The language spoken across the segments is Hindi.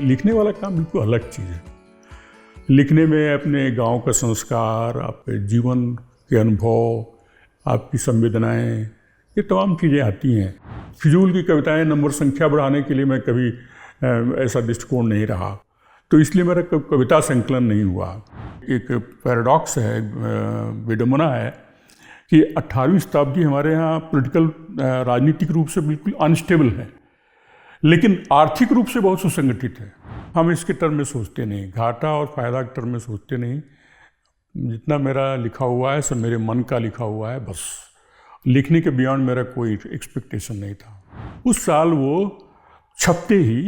लिखने वाला काम बिल्कुल अलग चीज़ है। लिखने में अपने गांव का संस्कार, आपके जीवन के अनुभव, आपकी संवेदनाएं, ये तमाम चीज़ें आती हैं। फिजूल की कविताएं नंबर संख्या बढ़ाने के लिए मैं कभी ऐसा दृष्टिकोण नहीं रहा, तो इसलिए मेरा कविता संकलन नहीं हुआ। एक पैराडॉक्स है, विडंबना है कि 18वीं शताब्दी हमारे यहाँ पॉलिटिकल राजनीतिक रूप से बिल्कुल अनस्टेबल है, लेकिन आर्थिक रूप से बहुत सुसंगठित है। हम इसके टर्म में सोचते नहीं, घाटा और फायदा के टर्म में सोचते नहीं। जितना मेरा लिखा हुआ है सब मेरे मन का लिखा हुआ है, बस लिखने के बियॉन्ड मेरा कोई एक्सपेक्टेशन नहीं था। उस साल वो छपते ही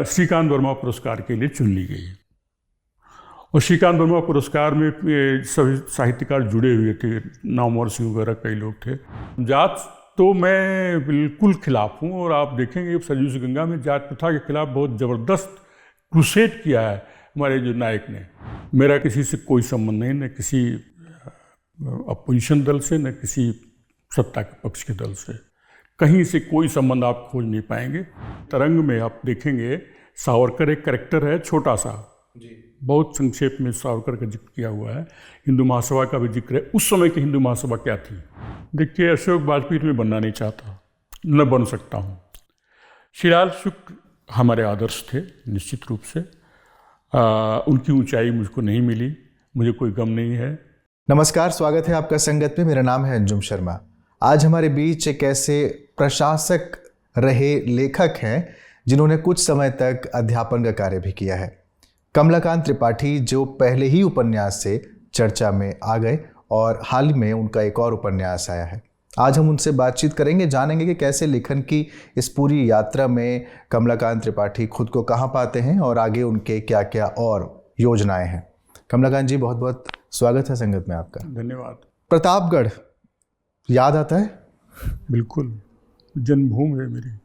श्रीकांत वर्मा पुरस्कार के लिए चुन ली गई, और श्रीकांत वर्मा पुरस्कार में सभी साहित्यकार जुड़े हुए थे, नामवर सिंह वगैरह कई लोग थे। जात तो मैं बिल्कुल खिलाफ हूँ, और आप देखेंगे सरयू से गंगा में जात प्रथा के खिलाफ बहुत ज़बरदस्त क्रूसेड किया है हमारे जो नायक ने। मेरा किसी से कोई संबंध नहीं, न किसी अपोजिशन दल से, न किसी सत्ता के पक्ष के दल से, कहीं से कोई संबंध आप खोज नहीं पाएंगे। तरंग में आप देखेंगे सावरकर एक कैरेक्टर है, छोटा सा, बहुत संक्षेप में सावरकर का जिक्र किया हुआ है। हिंदू महासभा का भी जिक्र है। उस समय की हिंदू महासभा क्या थी? देखिए, अशोक वाजपेयी में बनना नहीं चाहता, न बन सकता हूँ। शिलाल शुक्ल हमारे आदर्श थे निश्चित रूप से। उनकी ऊंचाई मुझको नहीं मिली, मुझे कोई गम नहीं है। नमस्कार, स्वागत है आपका संगत में। मेरा नाम है अंजुम शर्मा। आज हमारे बीच एक ऐसे प्रशासक रहे लेखक हैं जिन्होंने कुछ समय तक अध्यापन का कार्य भी किया है, कमलाकांत त्रिपाठी, जो पहले ही उपन्यास से चर्चा में आ गए और हाल ही में उनका एक और उपन्यास आया है। आज हम उनसे बातचीत करेंगे, जानेंगे कि कैसे लेखन की इस पूरी यात्रा में कमलाकांत त्रिपाठी खुद को कहाँ पाते हैं और आगे उनके क्या क्या और योजनाएं हैं। कमलाकांत जी, बहुत बहुत स्वागत है संगत में आपका। धन्यवाद। प्रतापगढ़ याद आता है? बिल्कुल, जन्मभूमि है मेरी।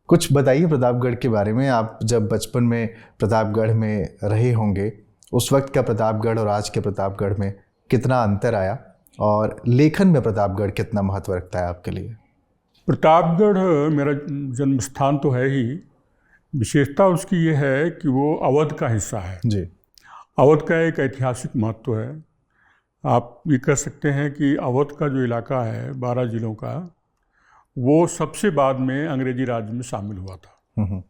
कुछ बताइए प्रतापगढ़ के बारे में। आप जब बचपन में प्रतापगढ़ में रहे होंगे, उस वक्त का प्रतापगढ़ और आज के प्रतापगढ़ में कितना अंतर आया, और लेखन में प्रतापगढ़ कितना महत्व रखता है आपके लिए? प्रतापगढ़ मेरा जन्म स्थान तो है ही। विशेषता उसकी ये है कि वो अवध का हिस्सा है जी। अवध का एक ऐतिहासिक महत्व है। आप ये कह सकते हैं कि अवध का जो इलाका है 12 जिलों का, वो सबसे बाद में अंग्रेजी राज में शामिल हुआ था।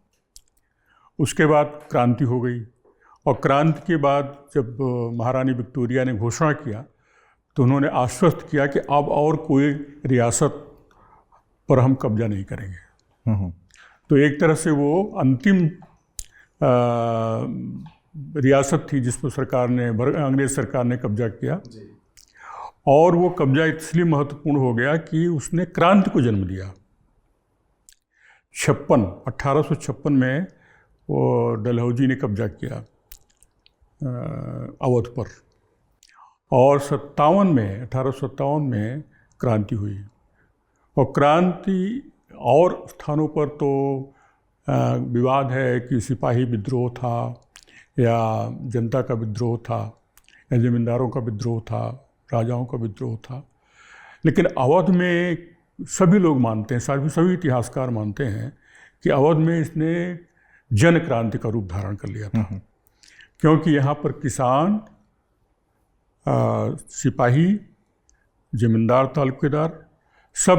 उसके बाद क्रांति हो गई, और क्रांति के बाद जब महारानी विक्टोरिया ने घोषणा किया तो उन्होंने आश्वस्त किया कि अब और कोई रियासत पर हम कब्जा नहीं करेंगे। तो एक तरह से वो अंतिम रियासत थी जिस पर अंग्रेज सरकार ने कब्जा किया। और वो कब्जा इसलिए महत्वपूर्ण हो गया कि उसने क्रांति को जन्म दिया। 1856 में वो डलहौजी ने कब्जा किया अवध पर, और 1857 में क्रांति हुई। और क्रांति और स्थानों पर तो विवाद है कि सिपाही विद्रोह था या जनता का विद्रोह था या जमींदारों का विद्रोह था, राजाओं का विद्रोह था। लेकिन अवध में सभी लोग मानते हैं, सभी इतिहासकार मानते हैं कि अवध में इसने जन क्रांति का रूप धारण कर लिया था, क्योंकि यहाँ पर किसान, सिपाही, जमींदार, तालुकेदार सब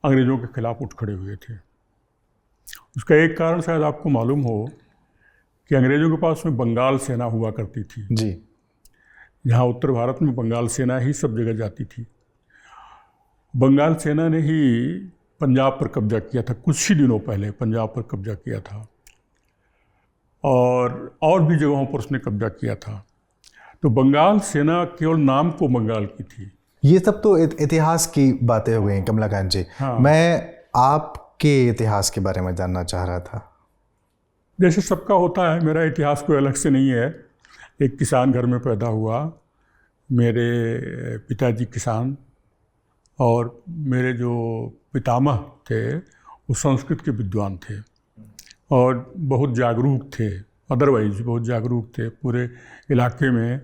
अंग्रेज़ों के खिलाफ उठ खड़े हुए थे। उसका एक कारण शायद आपको मालूम हो कि अंग्रेज़ों के पास में बंगाल सेना हुआ करती थी जी। यहाँ उत्तर भारत में बंगाल सेना ही सब जगह जाती थी। बंगाल सेना ने ही पंजाब पर कब्जा किया था, कुछ ही दिनों पहले पंजाब पर कब्जा किया था, और भी जगहों पर उसने कब्जा किया था। तो बंगाल सेना केवल नाम को बंगाल की थी। ये सब तो इतिहास की बातें हो गई कमलाकांत जी। हाँ। मैं आपके इतिहास के बारे में जानना चाह रहा था। जैसे सबका होता है, मेरा इतिहास कोई अलग से नहीं है। एक किसान घर में पैदा हुआ, मेरे पिताजी किसान, और मेरे जो पितामह थे वो संस्कृत के विद्वान थे और बहुत जागरूक थे, अदरवाइज बहुत जागरूक थे। पूरे इलाके में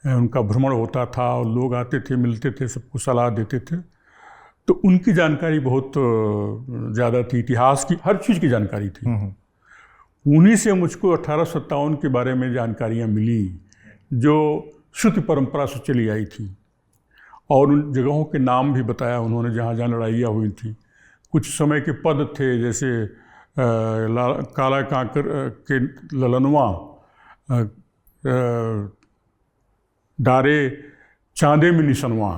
उनका भ्रमण होता था और लोग आते थे, मिलते थे, सबको सलाह देते थे। तो उनकी जानकारी बहुत ज़्यादा थी, इतिहास की हर चीज़ की जानकारी थी। उन्हीं से मुझको 1857 के बारे में जानकारियाँ मिली जो श्रुति परंपरा से चली आई थी, और उन जगहों के नाम भी बताया उन्होंने जहाँ जहाँ लड़ाइयाँ हुई थी। कुछ समय के पद थे, जैसे काला कांकर के ललनवा, डारे चांदे में निशनवा।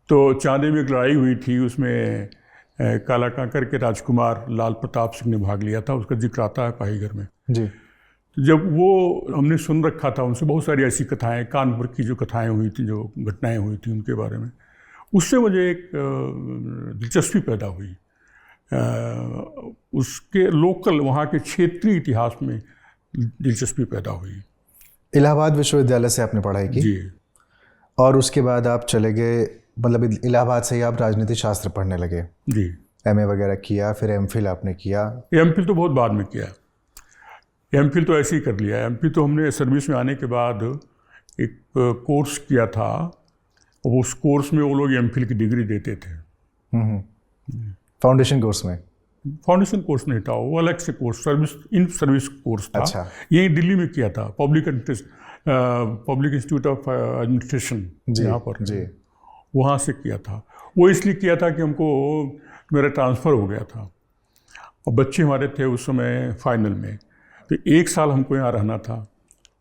तो चांदे में एक लड़ाई हुई थी, उसमें काला कांकर के राजकुमार लाल प्रताप सिंह ने भाग लिया था, उसका जिक्र आता है पाहीगर में जी। तो जब वो हमने सुन रखा था उनसे बहुत सारी ऐसी कथाएं, कानपुर की जो कथाएं हुई थी, जो घटनाएं हुई थी उनके बारे में, उससे मुझे एक दिलचस्पी पैदा हुई। उसके लोकल, वहाँ के क्षेत्रीय इतिहास में दिलचस्पी पैदा हुई। इलाहाबाद विश्वविद्यालय से आपने पढ़ाई की? जी। और उसके बाद आप चले गए, मतलब इलाहाबाद से ही आप राजनीति शास्त्र पढ़ने लगे? जी। एमए वगैरह किया, फिर एमफिल आपने किया? एमफिल तो बहुत बाद में किया, एमफिल तो ऐसे ही कर लिया। एमफिल तो हमने सर्विस में आने के बाद एक कोर्स किया था, और उस कोर्स में वो लोग एमफिल की डिग्री देते थे। फाउंडेशन कोर्स में? फाउंडेशन कोर्स नहीं था, वो अलग से कोर्स, सर्विस कोर्स था। अच्छा। यही दिल्ली में किया था, पब्लिक इंस्टीट्यूट ऑफ एडमिनिस्ट्रेशन यहाँ पर जी, वहाँ से किया था। वो इसलिए किया था कि हमको, मेरा ट्रांसफ़र हो गया था और बच्चे हमारे थे उस समय फाइनल में, तो 1 साल हमको यहाँ रहना था।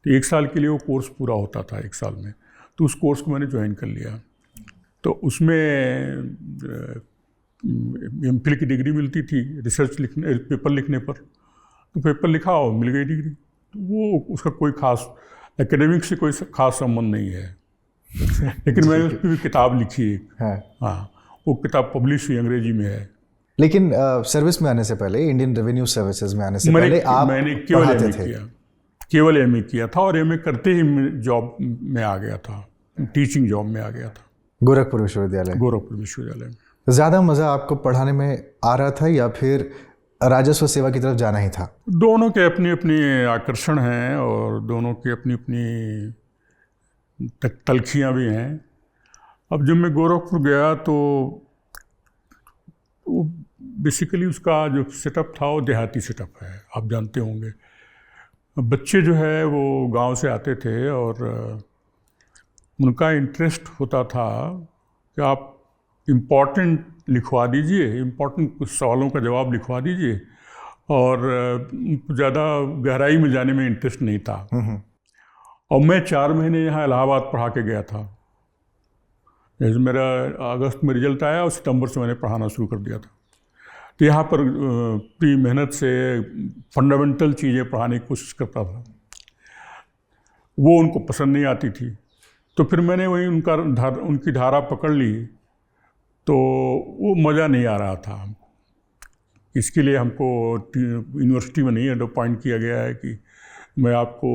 तो 1 साल के लिए वो कोर्स पूरा होता था 1 साल में, तो उस कोर्स को मैंने ज्वाइन कर लिया। तो उसमें एमफिल की डिग्री मिलती थी रिसर्च लिखने, पेपर लिखने पर। तो पेपर लिखा और मिल गई डिग्री। तो वो उसका कोई खास एकेडमिक से कोई खास संबंध नहीं है। लेकिन मैंने उस पर भी किताब लिखी एक। हाँ, वो किताब पब्लिश हुई, अंग्रेजी में है। लेकिन सर्विस में आने से पहले, इंडियन रेवेन्यू सर्विसेज में आने से पहले मैंने केवल एमए किया था, और एमए करते ही जॉब में आ गया था, टीचिंग जॉब में आ गया था। गोरखपुर विश्वविद्यालय? गोरखपुर विश्वविद्यालय में। ज़्यादा मज़ा आपको पढ़ाने में आ रहा था या फिर राजस्व सेवा की तरफ जाना ही था? दोनों के अपने अपने आकर्षण हैं, और दोनों की अपनी अपनी तलखियाँ भी हैं। अब जब मैं गोरखपुर गया तो बेसिकली उसका जो सेटअप था वो देहाती सेटअप है, आप जानते होंगे। बच्चे जो है वो गांव से आते थे, और उनका इंटरेस्ट होता था कि आप इम्पॉर्टेंट लिखवा दीजिए, इम्पॉर्टेंट कुछ सवालों का जवाब लिखवा दीजिए, और ज़्यादा गहराई में जाने में इंटरेस्ट नहीं था। और मैं 4 महीने यहाँ इलाहाबाद पढ़ा के गया था। जैसे मेरा अगस्त में रिजल्ट आया और सितंबर से मैंने पढ़ाना शुरू कर दिया था। तो यहाँ पर पूरी मेहनत से फंडामेंटल चीज़ें पढ़ाने की कोशिश करता था। वो उनको पसंद नहीं आती थी, तो फिर मैंने वही उनकी धारा पकड़ ली। तो वो मज़ा नहीं आ रहा था हमको। इसके लिए हमको यूनिवर्सिटी में नहीं अपॉइंट किया गया है कि मैं आपको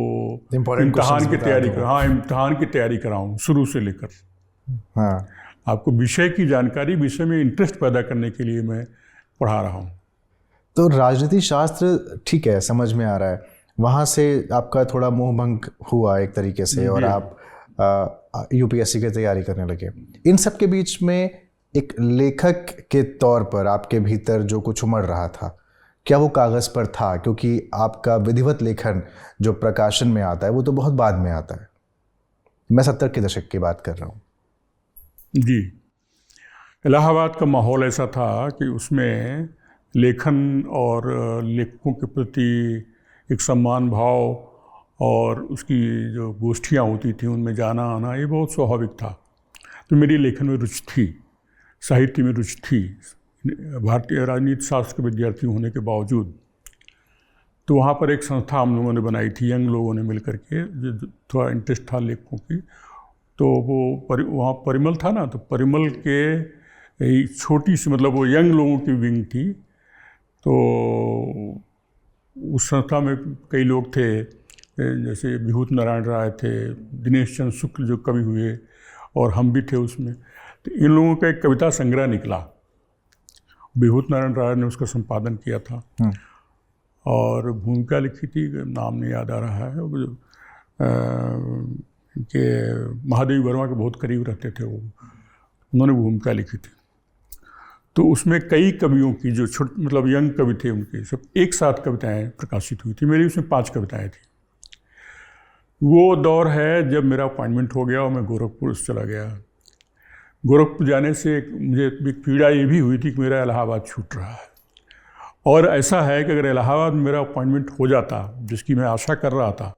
इम्तहान की तैयारी कराऊँ शुरू से लेकर। हाँ, आपको विषय की जानकारी, विषय में इंटरेस्ट पैदा करने के लिए मैं पढ़ा रहा हूँ। तो राजनीति शास्त्र ठीक है, समझ में आ रहा है। वहाँ से आपका थोड़ा मोह भंग हुआ एक तरीके से, और आप यूपीएससी की तैयारी करने लगे। इन सब के बीच में एक लेखक के तौर पर आपके भीतर जो कुछ उमड़ रहा था, क्या वो कागज़ पर था? क्योंकि आपका विधिवत लेखन जो प्रकाशन में आता है वो तो बहुत बाद में आता है। मैं 70 के दशक की बात कर रहा हूँ। जी, इलाहाबाद का माहौल ऐसा था कि उसमें लेखन और लेखकों के प्रति एक सम्मान भाव, और उसकी जो गोष्ठियाँ होती थी उनमें जाना आना, ये बहुत स्वाभाविक था। तो मेरी लेखन में रुचि थी, साहित्य में रुचि थी, भारतीय राजनीति शास्त्र के विद्यार्थी होने के बावजूद। तो वहाँ पर एक संस्था हम लोगों ने बनाई थी, यंग लोगों ने मिल करके, जो थोड़ा इंटरेस्ट था लेखकों की। तो वो वहाँ परिमल था ना, तो परिमल के छोटी सी, मतलब वो यंग लोगों की विंग थी। तो उस संस्था में कई लोग थे, जैसे विभूत नारायण राय थे, दिनेश चंद्र शुक्ल जो कवि हुए, और हम भी थे उसमें। तो इन लोगों का एक कविता संग्रह निकला, विभूत नारायण राय ने उसका संपादन किया था, और भूमिका लिखी थी, नाम नहीं याद आ रहा है, कि महादेवी वर्मा के बहुत करीब रहते थे वो, उन्होंने भूमिका लिखी थी। तो उसमें कई कवियों की जो मतलब यंग कवि थे उनके सब एक साथ कविताएं प्रकाशित हुई थी। मेरी उसमें 5 कविताएं थी। वो दौर है जब मेरा अपॉइंटमेंट हो गया और मैं गोरखपुर चला गया। गोरखपुर जाने से मुझे एक पीड़ा ये भी हुई थी कि मेरा इलाहाबाद छूट रहा है, और ऐसा है कि अगर इलाहाबाद में मेरा अपॉइंटमेंट हो जाता, जिसकी मैं आशा कर रहा था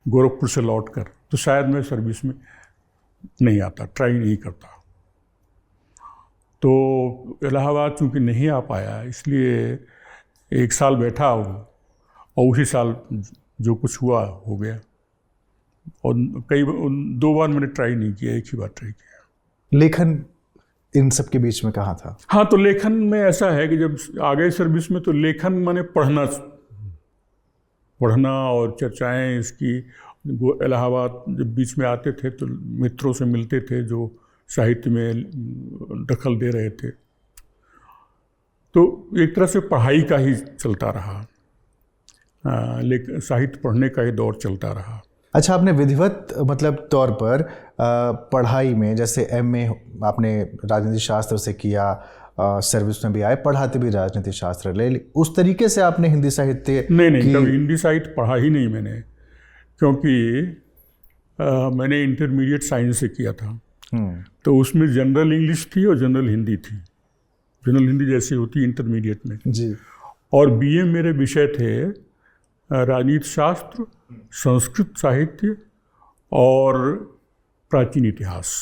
गोरखपुर से लौटकर, तो शायद मैं सर्विस में नहीं आता, ट्राई नहीं करता। तो इलाहाबाद चूँकि नहीं आ पाया, इसलिए 1 साल बैठा हूँ और उसी साल जो कुछ हुआ हो गया। और 2 बार मैंने ट्राई नहीं किया, एक ही बार ट्राई किया। लेखन इन सब के बीच में कहाँ था? हाँ, तो लेखन में ऐसा है कि जब आ गए सर्विस में तो लेखन माने पढ़ना और चर्चाएं इसकी। इलाहाबाद जब बीच में आते थे तो मित्रों से मिलते थे जो साहित्य में दखल दे रहे थे, तो एक तरह से पढ़ाई का ही चलता रहा, लेकिन साहित्य पढ़ने का ही दौर चलता रहा। अच्छा, आपने विधिवत मतलब तौर पर पढ़ाई में, जैसे एमए आपने राजनीति शास्त्र से किया, सर्विस में भी आए, पढ़ाते भी राजनीति शास्त्र, ले उस तरीके से आपने हिंदी साहित्य नहीं, कभी हिंदी साहित्य पढ़ा ही नहीं मैंने, क्योंकि मैंने इंटरमीडिएट साइंस से किया था। तो उसमें जनरल इंग्लिश थी और जनरल हिंदी थी। जनरल हिंदी जैसी होती इंटरमीडिएट में जी। और बीए मेरे विषय थे राजनीति शास्त्र, संस्कृत साहित्य और प्राचीन इतिहास,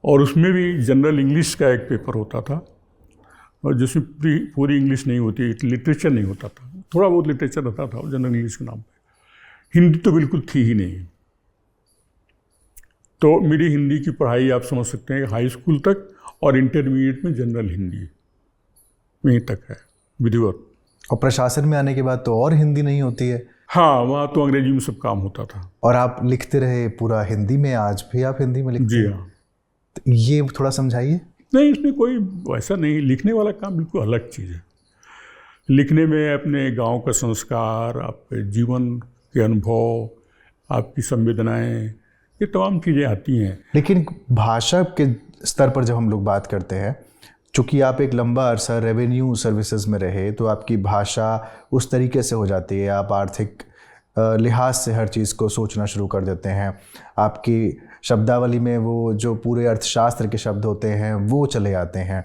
और उसमें भी जनरल इंग्लिश का एक पेपर होता था, और जिसमें पूरी इंग्लिश नहीं होती, लिटरेचर नहीं होता था, थोड़ा बहुत लिटरेचर रहता था जनरल इंग्लिश के नाम पे। हिंदी तो बिल्कुल थी ही नहीं। तो मेरी हिंदी की पढ़ाई आप समझ सकते हैं हाई स्कूल तक, और इंटरमीडिएट में जनरल हिंदी वहीं तक है, विधिवत। और प्रशासन में आने के बाद तो और हिंदी नहीं होती है। हाँ, वहाँ तो अंग्रेजी में सब काम होता था। और आप लिखते रहे पूरा हिंदी में, आज भी आप हिंदी में लिखते हैं? जी हाँ। तो ये थोड़ा समझाइए। नहीं, इसमें कोई वैसा नहीं, लिखने वाला काम बिल्कुल अलग चीज़ है। लिखने में अपने गांव का संस्कार, आपके जीवन के अनुभव, आपकी संवेदनाएं, ये तमाम चीज़ें आती हैं। लेकिन भाषा के स्तर पर जब हम लोग बात करते हैं, चूँकि आप एक लंबा अरसा रेवेन्यू सर्विसेज में रहे, तो आपकी भाषा उस तरीके से हो जाती है, आप आर्थिक लिहाज से हर चीज़ को सोचना शुरू कर देते हैं। आपकी शब्दावली में वो जो पूरे अर्थशास्त्र के शब्द होते हैं वो चले आते हैं।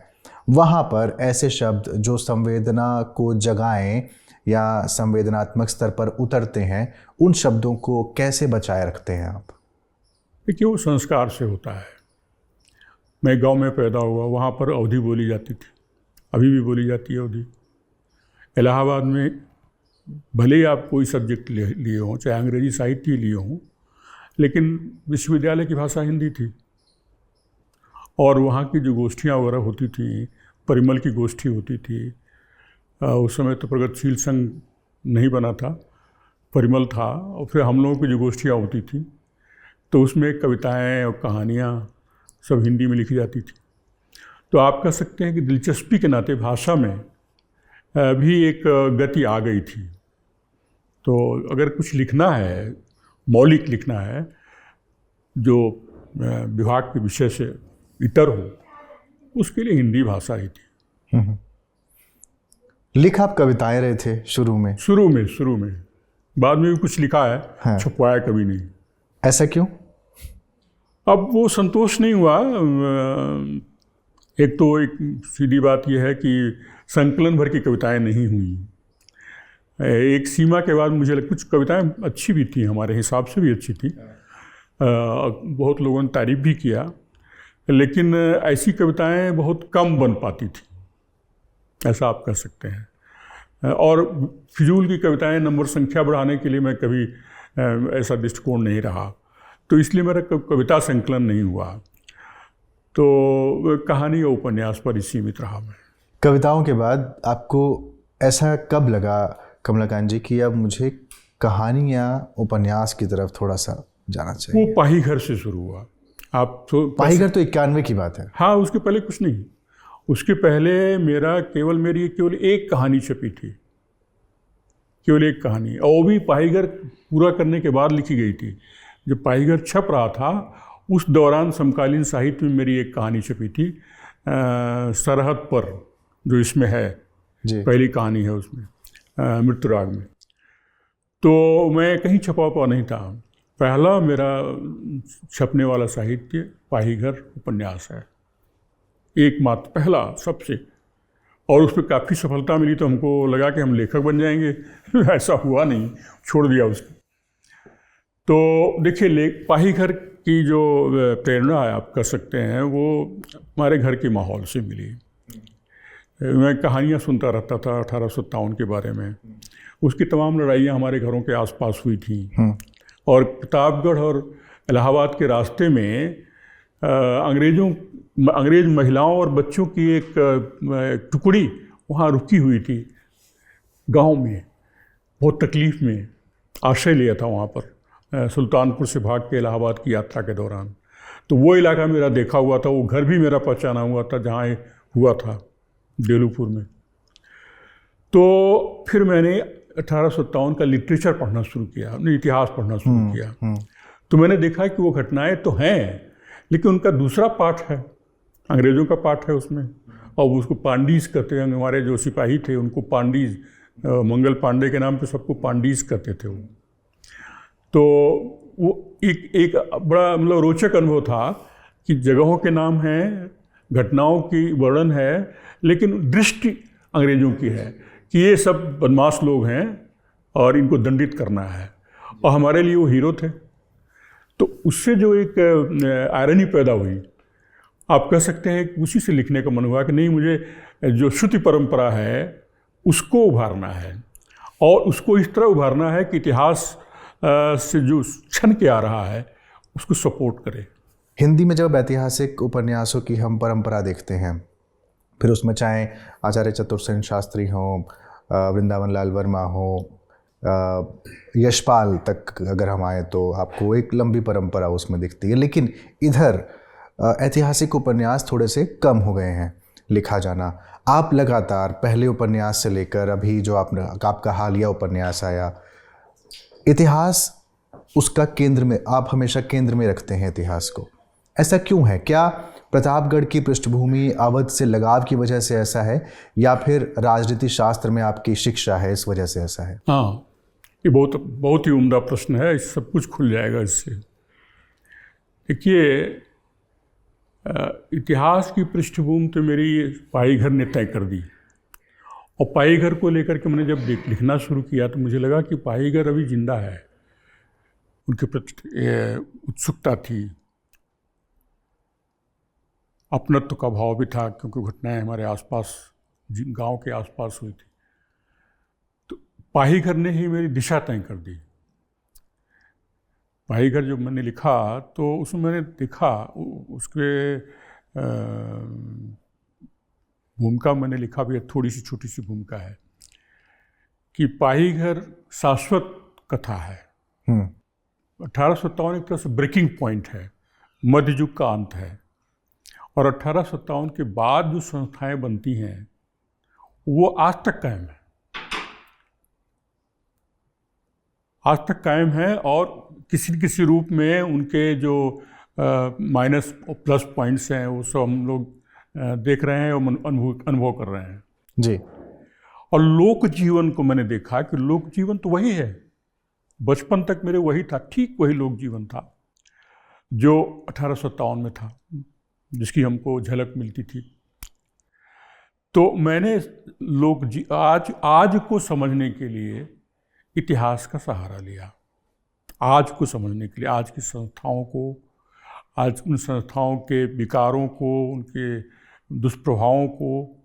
वहाँ पर ऐसे शब्द जो संवेदना को जगाएं या संवेदनात्मक स्तर पर उतरते हैं, उन शब्दों को कैसे बचाए रखते हैं आप? देखिए, वो संस्कार से होता है। मैं गांव में पैदा हुआ, वहाँ पर अवधी बोली जाती थी, अभी भी बोली जाती है अवधी। इलाहाबाद में भले ही आप कोई सब्जेक्ट लिए हों, चाहे अंग्रेजी साहित्य लिए हों, लेकिन विश्वविद्यालय की भाषा हिंदी थी। और वहाँ की जो गोष्ठियाँ वगैरह होती थी, परिमल की गोष्ठी होती थी, उस समय तो प्रगतिशील संघ नहीं बना था, परिमल था, और फिर हम लोगों की जो गोष्ठियाँ होती थी तो उसमें कविताएं और कहानियाँ सब हिंदी में लिखी जाती थी। तो आप कह सकते हैं कि दिलचस्पी के नाते भाषा में भी एक गति आ गई थी। तो अगर कुछ लिखना है, मौलिक लिखना है, जो विभाग के विषय से इतर हो, उसके लिए हिंदी भाषा ही थी। लिख आप कविताएं रहे थे शुरू में? शुरू में, बाद में भी कुछ लिखा है। हाँ। छुपवाया कभी नहीं। ऐसा क्यों? अब वो संतोष नहीं हुआ। एक तो एक सीधी बात यह है कि संकलन भर की कविताएं नहीं हुई। एक सीमा के बाद मुझे कुछ कविताएं अच्छी भी थी, हमारे हिसाब से भी अच्छी थी, बहुत लोगों ने तारीफ भी किया, लेकिन ऐसी कविताएं बहुत कम बन पाती थी, ऐसा आप कह सकते हैं। और फिजूल की कविताएं नंबर संख्या बढ़ाने के लिए मैं कभी ऐसा दृष्टिकोण नहीं रहा, तो इसलिए मेरा कविता संकलन नहीं हुआ। तो कहानी और उपन्यास पर ही सीमित रहा मैं। कविताओं के बाद आपको ऐसा कब लगा कमलाकांत जी कि अब मुझे कहानी या उपन्यास की तरफ थोड़ा सा जाना चाहिए? वो पाहीघर से शुरू हुआ। आप तो पाहीघर तो 91 की बात है। हाँ, उसके पहले कुछ नहीं। उसके पहले मेरी केवल एक कहानी छपी थी, केवल एक कहानी, और वो भी पाहीघर पूरा करने के बाद लिखी गई थी। जब पाहीघर छप रहा था उस दौरान समकालीन साहित्य में मेरी एक कहानी छपी थी, सरहद पर जो इसमें है, जी। पहली कहानी है उसमें, मृत्युराग में। तो मैं कहीं छपा हुआ नहीं था। पहला मेरा छपने वाला साहित्य पाहीघर उपन्यास है, एकमात्र पहला सबसे, और उस पर काफ़ी सफलता मिली। तो हमको लगा कि हम लेखक बन जाएंगे। ऐसा हुआ नहीं, छोड़ दिया उसको। तो देखिए, पाहीघर की जो प्रेरणा है आप कह सकते हैं, वो हमारे घर के माहौल से मिली। मैं कहानियाँ सुनता रहता था 1857 के बारे में। उसकी तमाम लड़ाइयाँ हमारे घरों के आसपास हुई थी। और प्रतापगढ़ और इलाहाबाद के रास्ते में अंग्रेज महिलाओं और बच्चों की एक टुकड़ी वहाँ रुकी हुई थी गांव में, बहुत तकलीफ़ में। आश्रय लिया था वहाँ पर, सुल्तानपुर से भाग के इलाहाबाद की यात्रा के दौरान। तो वो इलाका मेरा देखा हुआ था, वो घर भी मेरा पहचाना हुआ था जहाँ ये हुआ था, बेलूपुर में। तो फिर मैंने 1857 का लिटरेचर पढ़ना शुरू किया, इतिहास पढ़ना शुरू किया। तो मैंने देखा कि वो घटनाएं तो हैं, लेकिन उनका दूसरा पार्ट है, अंग्रेज़ों का पार्ट है उसमें, और उसको पांडीज कहते हैं। हमारे जो सिपाही थे उनको पांडीज, मंगल पांडे के नाम पे सबको पांडीज कहते थे वो। तो वो एक बड़ा मतलब रोचक अनुभव था कि जगहों के नाम हैं, घटनाओं की वर्णन है, लेकिन दृष्टि अंग्रेज़ों की है कि ये सब बदमाश लोग हैं और इनको दंडित करना है, और हमारे लिए वो हीरो थे। तो उससे जो एक आयरनी पैदा हुई, आप कह सकते हैं कि उसी से लिखने का मन हुआ कि नहीं, मुझे जो श्रुति परंपरा है उसको उभारना है, और उसको इस तरह उभारना है कि इतिहास से जो छन के आ रहा है उसको सपोर्ट करे। हिंदी में जब ऐतिहासिक उपन्यासों की हम परंपरा देखते हैं, फिर उसमें चाहे आचार्य चतुर्सेन शास्त्री हों, वृंदावन लाल वर्मा हो, यशपाल तक अगर हम आए तो आपको एक लंबी परंपरा उसमें दिखती है। लेकिन इधर ऐतिहासिक उपन्यास थोड़े से कम हो गए हैं लिखा जाना। आप लगातार पहले उपन्यास से लेकर अभी जो आपका हालिया उपन्यास आया, इतिहास उसका केंद्र में, आप हमेशा केंद्र में रखते हैं इतिहास को। ऐसा क्यों है? क्या प्रतापगढ़ की पृष्ठभूमि, अवध से लगाव की वजह से ऐसा है, या फिर राजनीति शास्त्र में आपकी शिक्षा है इस वजह से ऐसा है? हाँ, ये बहुत ही उम्दा प्रश्न है, सब कुछ खुल जाएगा इससे। देखिए, इतिहास की पृष्ठभूमि तो मेरी पाहीघर ने तय कर दी, और पाहीघर को लेकर के मैंने जब लिखना शुरू किया तो मुझे लगा कि पाहीघर अभी जिंदा है, उनके प्रति उत्सुकता थी, अपनत्व का भाव भी था, क्योंकि घटनाएं हमारे आसपास, गांव के आसपास हुई थी। तो पाहीघर ने ही मेरी दिशा तय कर दी। पाहीघर जब मैंने लिखा तो उसमें मैंने देखा, उसके भूमिका मैंने लिखा भी, थोड़ी सी छोटी सी भूमिका है कि पाहीघर शाश्वत कथा है। 1857 एक तरह से ब्रेकिंग पॉइंट है, मध्य युग का अंत है, और 1857 के बाद जो संस्थाएं बनती हैं वो आज तक कायम है, आज तक कायम है, और किसी न किसी रूप में उनके जो माइनस और प्लस पॉइंट्स हैं वो सब हम लोग देख रहे हैं और अनुभव कर रहे हैं जी। और लोक जीवन को मैंने देखा कि लोक जीवन तो वही है, बचपन तक मेरे वही था, ठीक वही लोक जीवन था जो 1857 में था, जिसकी हमको झलक मिलती थी। तो मैंने आज को समझने के लिए इतिहास का सहारा लिया, आज को समझने के लिए, आज की संस्थाओं को, आज उन संस्थाओं के विकारों को, उनके दुष्प्रभावों को,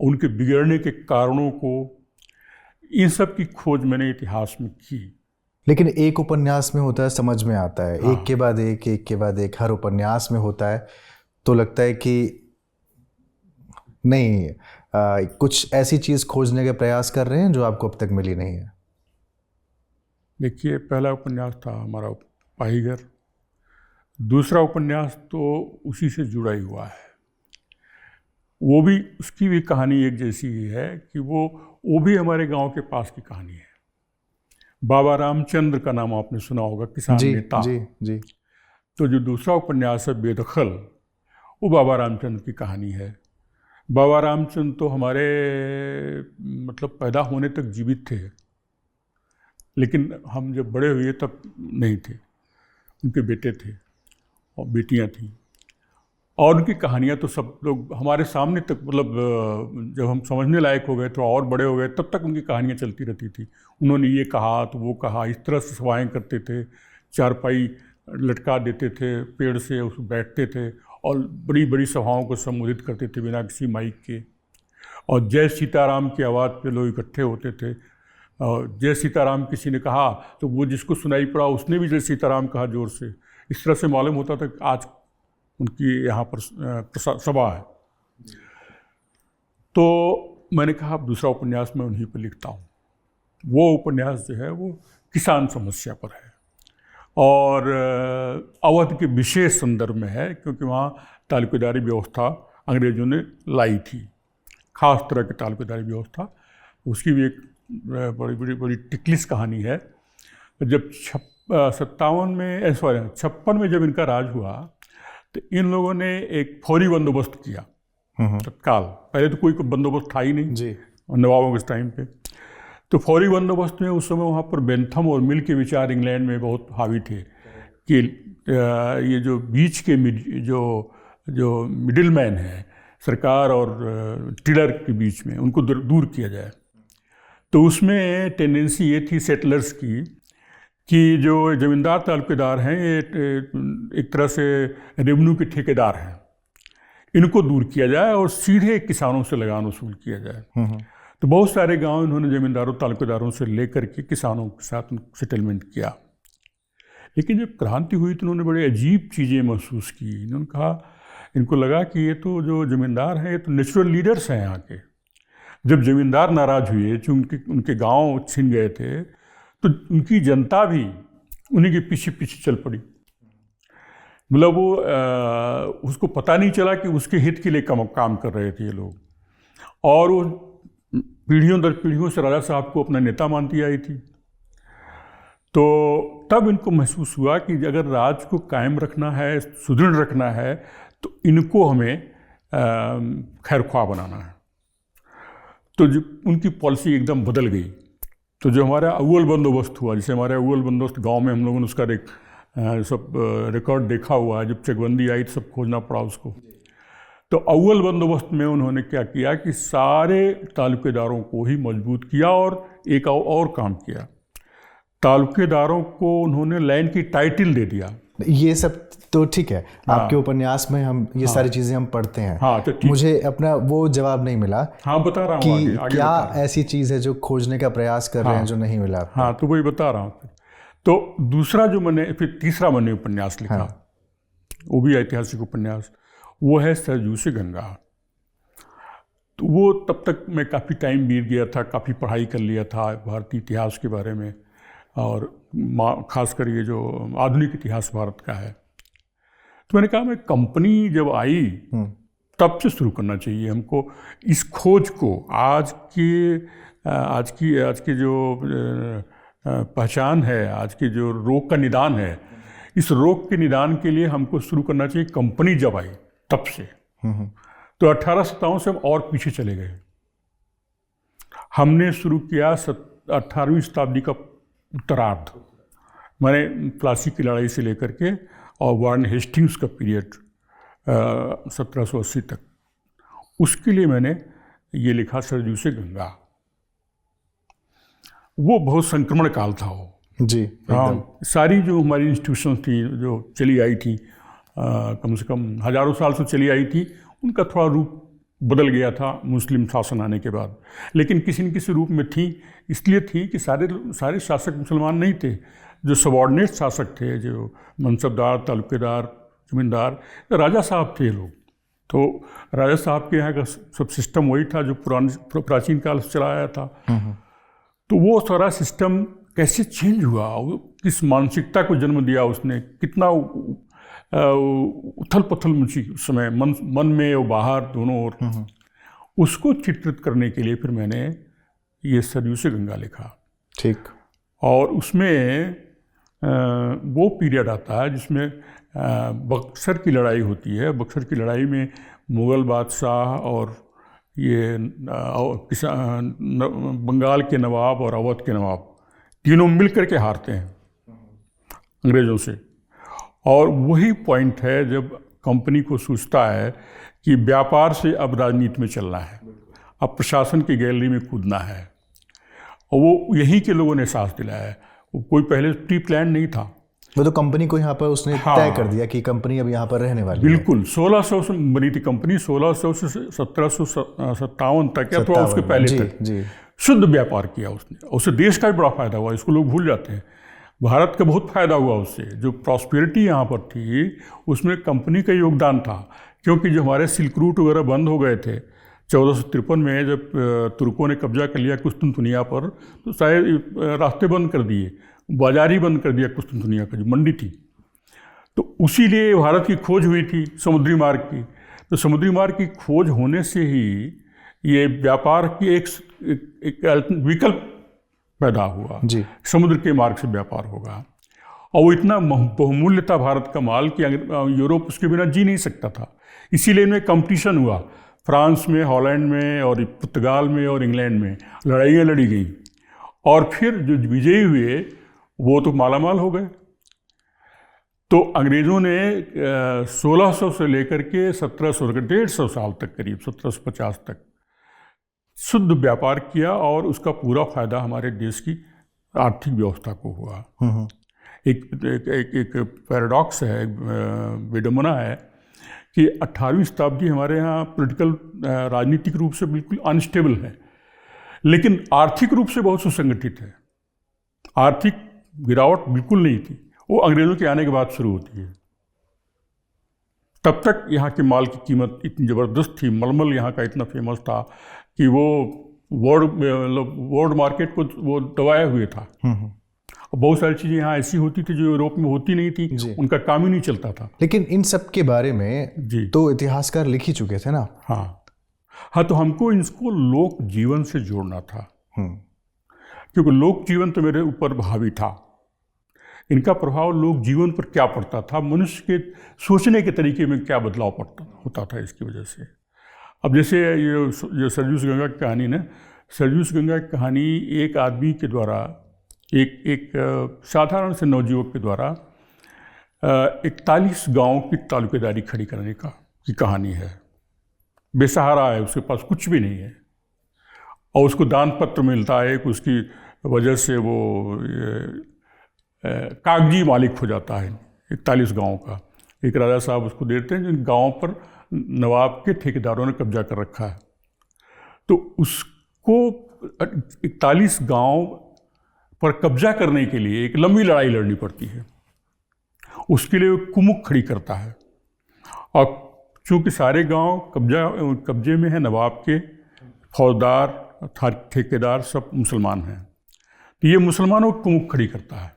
उनके बिगड़ने के कारणों को, इन सब की खोज मैंने इतिहास में की। लेकिन एक उपन्यास में होता है, समझ में आता है, हाँ। एक के बाद एक हर उपन्यास में होता है, तो लगता है कि नहीं, कुछ ऐसी चीज़ खोजने का प्रयास कर रहे हैं जो आपको अब तक मिली नहीं है। देखिए, पहला उपन्यास था हमारा पाहीघर, दूसरा उपन्यास तो उसी से जुड़ा ही हुआ है, वो भी, उसकी भी कहानी एक जैसी ही है कि वो भी हमारे गांव के पास की कहानी है। बाबा रामचंद्र का नाम आपने सुना होगा, किसान नेता। जी जी। तो जो दूसरा उपन्यास है बेदखल, वो बाबा रामचंद्र की कहानी है। बाबा रामचंद्र तो हमारे मतलब पैदा होने तक जीवित थे, लेकिन हम जब बड़े हुए तब नहीं थे। उनके बेटे थे और बेटियां थीं, और उनकी कहानियाँ तो सब लोग हमारे सामने तक, मतलब जब हम समझने लायक हो गए, थोड़ा और बड़े हो गए, तब तक उनकी कहानियाँ चलती रहती थी। उन्होंने ये कहा तो वो कहा, इस तरह से सभाएँ करते थे, चारपाई लटका देते थे पेड़ से, उस बैठते थे और बड़ी बड़ी सभाओं को संबोधित करते थे बिना किसी माइक के। और जय सीताराम की आवाज़ पे लोग इकट्ठे होते थे, और जय सीताराम किसी ने कहा तो वो जिसको सुनाई पड़ा उसने भी जय सीताराम कहा जोर से। इस तरह से मालूम होता था कि आज उनकी यहाँ पर सभा है। तो मैंने कहा अब दूसरा उपन्यास मैं उन्हीं पर लिखता हूँ। वो उपन्यास जो है वो किसान समस्या पर है और अवध के विशेष संदर्भ में है, क्योंकि वहाँ तालुकेदारी व्यवस्था अंग्रेजों ने लाई थी, खास तरह की तालुकेदारी व्यवस्था। उसकी भी एक बड़ी टिकलिस कहानी है। जब 56 में जब इनका राज हुआ तो इन लोगों ने एक फौरी बंदोबस्त किया तत्काल। पहले तो कोई बंदोबस्त था ही नहीं जी, नवाबों के टाइम पे। तो फौरी बंदोबस्त में उस समय वहाँ पर बेंथम और मिल के विचार इंग्लैंड में बहुत हावी थे कि ये जो बीच के जो मिडिल मैन है सरकार और टिलर के बीच में, उनको दूर किया जाए। तो उसमें टेंडेंसी ये थी सेटलर्स की कि जो ज़मींदार तालुकेदार हैं ये एक तरह से रेवेन्यू के ठेकेदार हैं, इनको दूर किया जाए और सीधे किसानों से लगान वसूल किया जाए। तो बहुत सारे गांव इन्होंने ज़मींदारों तालुकेदारों से लेकर के किसानों के साथ सेटलमेंट किया। लेकिन जब क्रांति हुई तो उन्होंने बड़े अजीब चीज़ें महसूस की। इन्होंने कहा, इनको लगा कि ये तो जो ज़मींदार हैं ये तो नेचुरल लीडर्स हैं यहाँ के। जब ज़मींदार नाराज़ हुए, चूँकि उनके गांव छिन गए थे, तो उनकी जनता भी उन्हीं के पीछे पीछे चल पड़ी। मतलब वो उसको पता नहीं चला कि उसके हित के लिए काम कर रहे थे ये लोग, और वो पीढ़ियों दर पीढ़ियों से राजा साहब को अपना नेता मानती आई थी। तो तब इनको महसूस हुआ कि अगर राज को कायम रखना है, सुदृढ़ रखना है, तो इनको हमें खैरख्वाह बनाना है। तो जो उनकी पॉलिसी एकदम बदल गई। तो जो हमारा अव्वल बंदोबस्त हुआ, जैसे हमारे अव्वल बंदोबस्त गांव में हम लोगों ने उसका सब रिकॉर्ड देखा हुआ है, जब चकबंदी आई तो सब खोजना पड़ा उसको। तो अव्वल बंदोबस्त में उन्होंने क्या किया कि सारे तालुकेदारों को ही मजबूत किया और एक और काम किया, तालुकेदारों को उन्होंने लैंड की टाइटल दे दिया। ये सब तो ठीक है, आपके उपन्यास में हम ये सारी चीजें हम पढ़ते हैं। तो मुझे अपना वो जवाब नहीं मिला। बता रहा हूँ कि क्या ऐसी चीज़ है जो खोजने का प्रयास कर रहे हैं जो नहीं मिला। तो वही बता रहा हूँ। तो दूसरा जो मैंने, फिर तीसरा मैंने उपन्यास लिखा, वो भी ऐतिहासिक उपन्यास, वो है सरजू से गंगा। तो वो तब तक मैं काफ़ी टाइम बीत गया था, काफ़ी पढ़ाई कर लिया था भारतीय इतिहास के बारे में, और खासकर ये जो आधुनिक इतिहास भारत का है। तो मैंने कहा मैं कंपनी जब आई तब से शुरू करना चाहिए हमको इस खोज को। आज की जो पहचान है, आज के जो रोग का निदान है, इस रोग के निदान के लिए हमको शुरू करना चाहिए कंपनी जब आई तब से। तो 1857 से हम और पीछे चले गए। हमने शुरू किया 18वीं शताब्दी का उत्तरार्ध, मैंने प्लासी की लड़ाई से लेकर के और वार्न हेस्टिंग्स का पीरियड 1780 तक, उसके लिए मैंने ये लिखा सरजू से गंगा। वो बहुत संक्रमण काल था वो जी। सारी जो हमारी इंस्टीट्यूशन थी जो चली आई थी, कम से कम हजारों साल से चली आई थी, उनका थोड़ा रूप बदल गया था मुस्लिम शासन आने के बाद। लेकिन किसी न किसी रूप में थी, इसलिए थी कि सारे शासक मुसलमान नहीं थे। जो सबॉर्डिनेट शासक थे, जो मनसबदार, तालुकेदार, जमींदार, राजा साहब थे लोग। तो राजा साहब के यहाँ का सब सिस्टम वही था जो प्राचीन काल से चला आया था। तो वो सारा सिस्टम कैसे चेंज हुआ, किस मानसिकता को जन्म दिया उसने, कितना उथल पथल मची उस समय मन में और बाहर दोनों ओर, उसको चित्रित करने के लिए फिर मैंने ये सरजू से गंगा लिखा। ठीक। और उसमें वो पीरियड आता है जिसमें बक्सर की लड़ाई होती है। बक्सर की लड़ाई में मुग़ल बादशाह और ये बंगाल के नवाब और अवध के नवाब तीनों मिल कर के हारते हैं अंग्रेज़ों से। और वही पॉइंट है जब कंपनी को सोचता है कि व्यापार से अब राजनीति में चलना है, अब प्रशासन की गैलरी में कूदना है। और वो यहीं के लोगों ने साहस दिलाया है। वो कोई पहले प्री प्लान नहीं था। वो तो कंपनी को यहाँ पर उसने तय कर दिया कि कंपनी अब यहाँ पर रहने वाली है। बिल्कुल 1600 से बनी थी कंपनी, 1600 से 1757 तक या थोड़ा उसके पहले तक शुद्ध व्यापार किया उसने। उससे देश का भी बड़ा फायदा हुआ, इसको लोग भूल जाते हैं। भारत का बहुत फायदा हुआ उससे। जो प्रॉस्पेरिटी यहाँ पर थी उसमें कंपनी का योगदान था, क्योंकि जो हमारे सिल्क रूट वगैरह बंद हो गए थे 1453 में, जब तुर्कों ने कब्जा कर लिया कुस्तुनतुनिया पर, तो सारे रास्ते बंद कर दिए, बाजार ही बंद कर दिया कुस्तुनतुनिया का जो मंडी थी। तो उसी लिए भारत की खोज हुई थी समुद्री मार्ग की। तो समुद्री मार्ग की खोज होने से ही ये व्यापार की एक विकल्प पैदा हुआ जी। समुद्र के मार्ग से व्यापार होगा। और वो इतना बहुमूल्य था भारत का माल कि यूरोप उसके बिना जी नहीं सकता था। इसीलिए इनमें कंपटीशन हुआ। फ्रांस में, हॉलैंड में और पुर्तगाल में और इंग्लैंड में लड़ाइयाँ लड़ी गई। और फिर जो विजयी हुए वो तो मालामाल हो गए। तो अंग्रेज़ों ने 1600 से लेकर के 1700 के 150 साल तक, करीब 1750 तक शुद्ध व्यापार किया और उसका पूरा फायदा हमारे देश की आर्थिक व्यवस्था को हुआ। एक पैराडॉक्स है, विडंबना है कि 18वीं शताब्दी हमारे यहाँ पॉलिटिकल राजनीतिक रूप से बिल्कुल अनस्टेबल है, लेकिन आर्थिक रूप से बहुत सुसंगठित है। आर्थिक गिरावट बिल्कुल नहीं थी, वो अंग्रेज़ों के आने के बाद शुरू होती है। तब तक यहाँ के माल की कीमत इतनी ज़बरदस्त थी, मलमल यहाँ का इतना फेमस था कि वो वर्ल्ड मार्केट को वो दबाए हुए था। और बहुत सारी चीज़ें यहाँ ऐसी होती थी जो यूरोप में होती नहीं थी, उनका काम ही नहीं चलता था। लेकिन इन सब के बारे में जी तो इतिहासकार लिख ही चुके थे ना। हाँ, तो हमको इसको लोक जीवन से जोड़ना था, क्योंकि लोक जीवन तो मेरे ऊपर हावी था। इनका प्रभाव लोक जीवन पर क्या पड़ता था, मनुष्य के सोचने के तरीके में क्या बदलाव होता था इसकी वजह से। अब जैसे ये सरजू से गंगा की कहानी ना, सरजू से गंगा की कहानी एक आदमी के द्वारा, एक साधारण से नवयुवक के द्वारा 41 गाँव की तालुकेदारी खड़ी करने की कहानी है। बेसहारा है, उसके पास कुछ भी नहीं है और उसको दान पत्र मिलता है कि उसकी वजह से वो कागजी मालिक हो जाता है 41 गाँव का। एक राजा साहब उसको देते हैं जिन गाँव पर नवाब के ठेकेदारों ने कब्जा कर रखा है। तो उसको 41 गाँव पर कब्जा करने के लिए एक लंबी लड़ाई लड़नी पड़ती है। उसके लिए कुमुक खड़ी करता है और चूँकि सारे गांव कब्जे में है नवाब के, फौजदार, ठेकेदार सब मुसलमान हैं, तो ये मुसलमानों की कुमुक खड़ी करता है।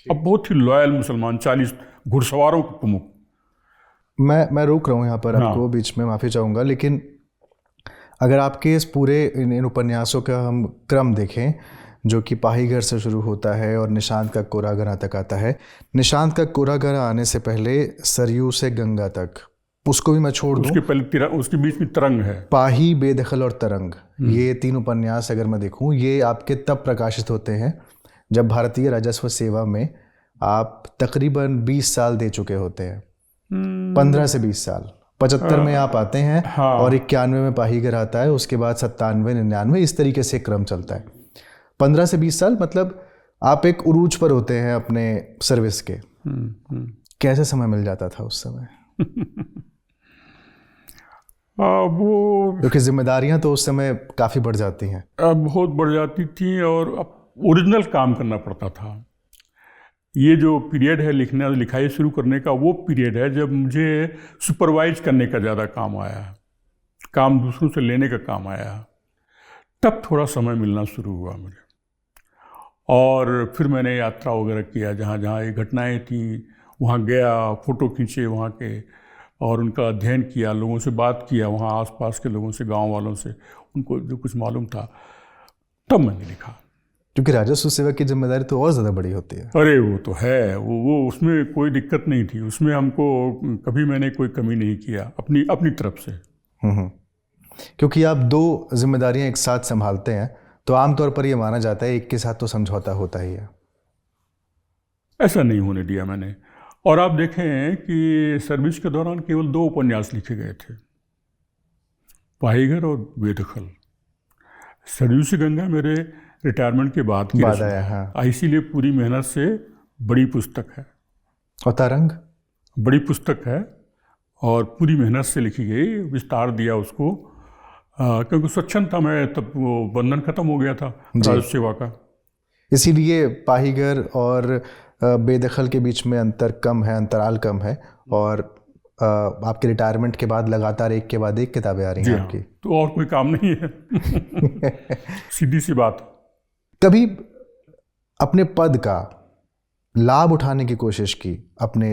अब बहुत ही लॉयल मुसलमान, 40 घुड़सवारों की कुमुक। मैं रोक रहा हूँ यहाँ पर आपको, बीच में माफ़ी चाहूँगा, लेकिन अगर आपके इस पूरे इन उपन्यासों का हम क्रम देखें, जो कि पाहीघर से शुरू होता है और निशांत का कोरागरा तक आता है। निशांत का कोरागरा आने से पहले सरयू से गंगा तक, उसको भी मैं छोड़ दूं, उसके पहले उसके बीच में तरंग है। पाही, बेदखल और तरंग, ये 3 उपन्यास अगर मैं देखूं, ये आपके तब प्रकाशित होते हैं जब भारतीय राजस्व सेवा में आप तकरीबन 20 साल दे चुके होते हैं। 15 से 20 साल। 75 में आप आते हैं और 91 में पाहीघर आता है, उसके बाद 97, 99, इस तरीके से क्रम चलता है। 15 से 20 साल, मतलब आप एक उरूज पर होते हैं अपने सर्विस के। कैसे समय मिल जाता था उस समय? वो क्योंकि जिम्मेदारियां तो उस समय काफ़ी बढ़ जाती हैं। बहुत बढ़ जाती थी और ओरिजिनल काम करना पड़ता था। ये जो पीरियड है लिखाई शुरू करने का, वो पीरियड है जब मुझे सुपरवाइज करने का ज़्यादा काम आया, काम दूसरों से लेने का काम आया। तब थोड़ा समय मिलना शुरू हुआ मुझे और फिर मैंने यात्रा वगैरह किया, जहाँ जहाँ ये घटनाएं थी वहाँ गया, फ़ोटो खींचे वहाँ के और उनका अध्ययन किया, लोगों से बात किया, वहाँ आसपास के लोगों से, गांव वालों से, उनको जो कुछ मालूम था, तब मैंने लिखा। क्योंकि राजस्व सेवक की जिम्मेदारी तो और ज़्यादा बड़ी होती है। अरे वो तो है, वो उसमें कोई दिक्कत नहीं थी, उसमें हमको कभी मैंने कोई कमी नहीं किया अपनी अपनी तरफ से। क्योंकि आप दो जिम्मेदारियां एक साथ संभालते हैं तो आमतौर पर यह माना जाता है एक के साथ तो समझौता होता ही है। ऐसा नहीं होने दिया मैंने। और आप देखें कि सर्विस के दौरान केवल 2 उपन्यास लिखे गए थे, पाहीघर और बेदखल। सरयू गंगा मेरे रिटायरमेंट के बाद की रचना आया, है। हाँ। इसीलिए पूरी मेहनत से बड़ी पुस्तक है। और तरंग बड़ी पुस्तक है और पूरी मेहनत से लिखी गई, विस्तार दिया उसको, क्योंकि स्वच्छंद था मैं तब, वो बंधन खत्म हो गया था राजस्व सेवा का। इसीलिए पाहीघर और बेदखल के बीच में अंतर कम है, अंतराल कम है, और आपके रिटायरमेंट के बाद लगातार एक के बाद एक किताबें आ रही हैं आपकी। तो और कोई काम नहीं है। सीधी सी बात। कभी अपने पद का लाभ उठाने की कोशिश की अपने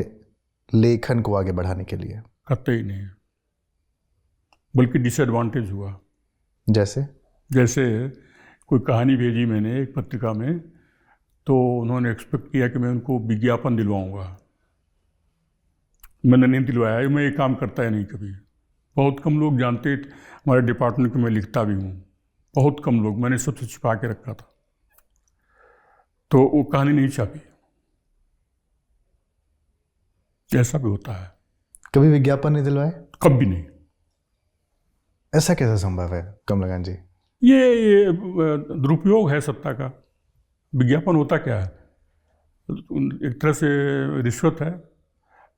लेखन को आगे बढ़ाने के लिए? कतई नहीं, बल्कि डिसएडवांटेज हुआ। जैसे कोई कहानी भेजी मैंने एक पत्रिका में, तो उन्होंने एक्सपेक्ट किया कि मैं उनको विज्ञापन दिलवाऊंगा। मैंने नहीं दिलवाया, मैं ये काम करता है नहीं कभी। बहुत कम लोग जानते थे हमारे डिपार्टमेंट में मैं लिखता भी हूँ, बहुत कम लोग, मैंने सबसे छिपा के रखा था। तो वो कहानी नहीं छापी। ऐसा भी होता है। कभी विज्ञापन नहीं दिलवाए? कभी नहीं। ऐसा कैसे संभव है कमलाकांत जी? ये दुरुपयोग है सत्ता का। विज्ञापन होता क्या है? एक तरह से रिश्वत है।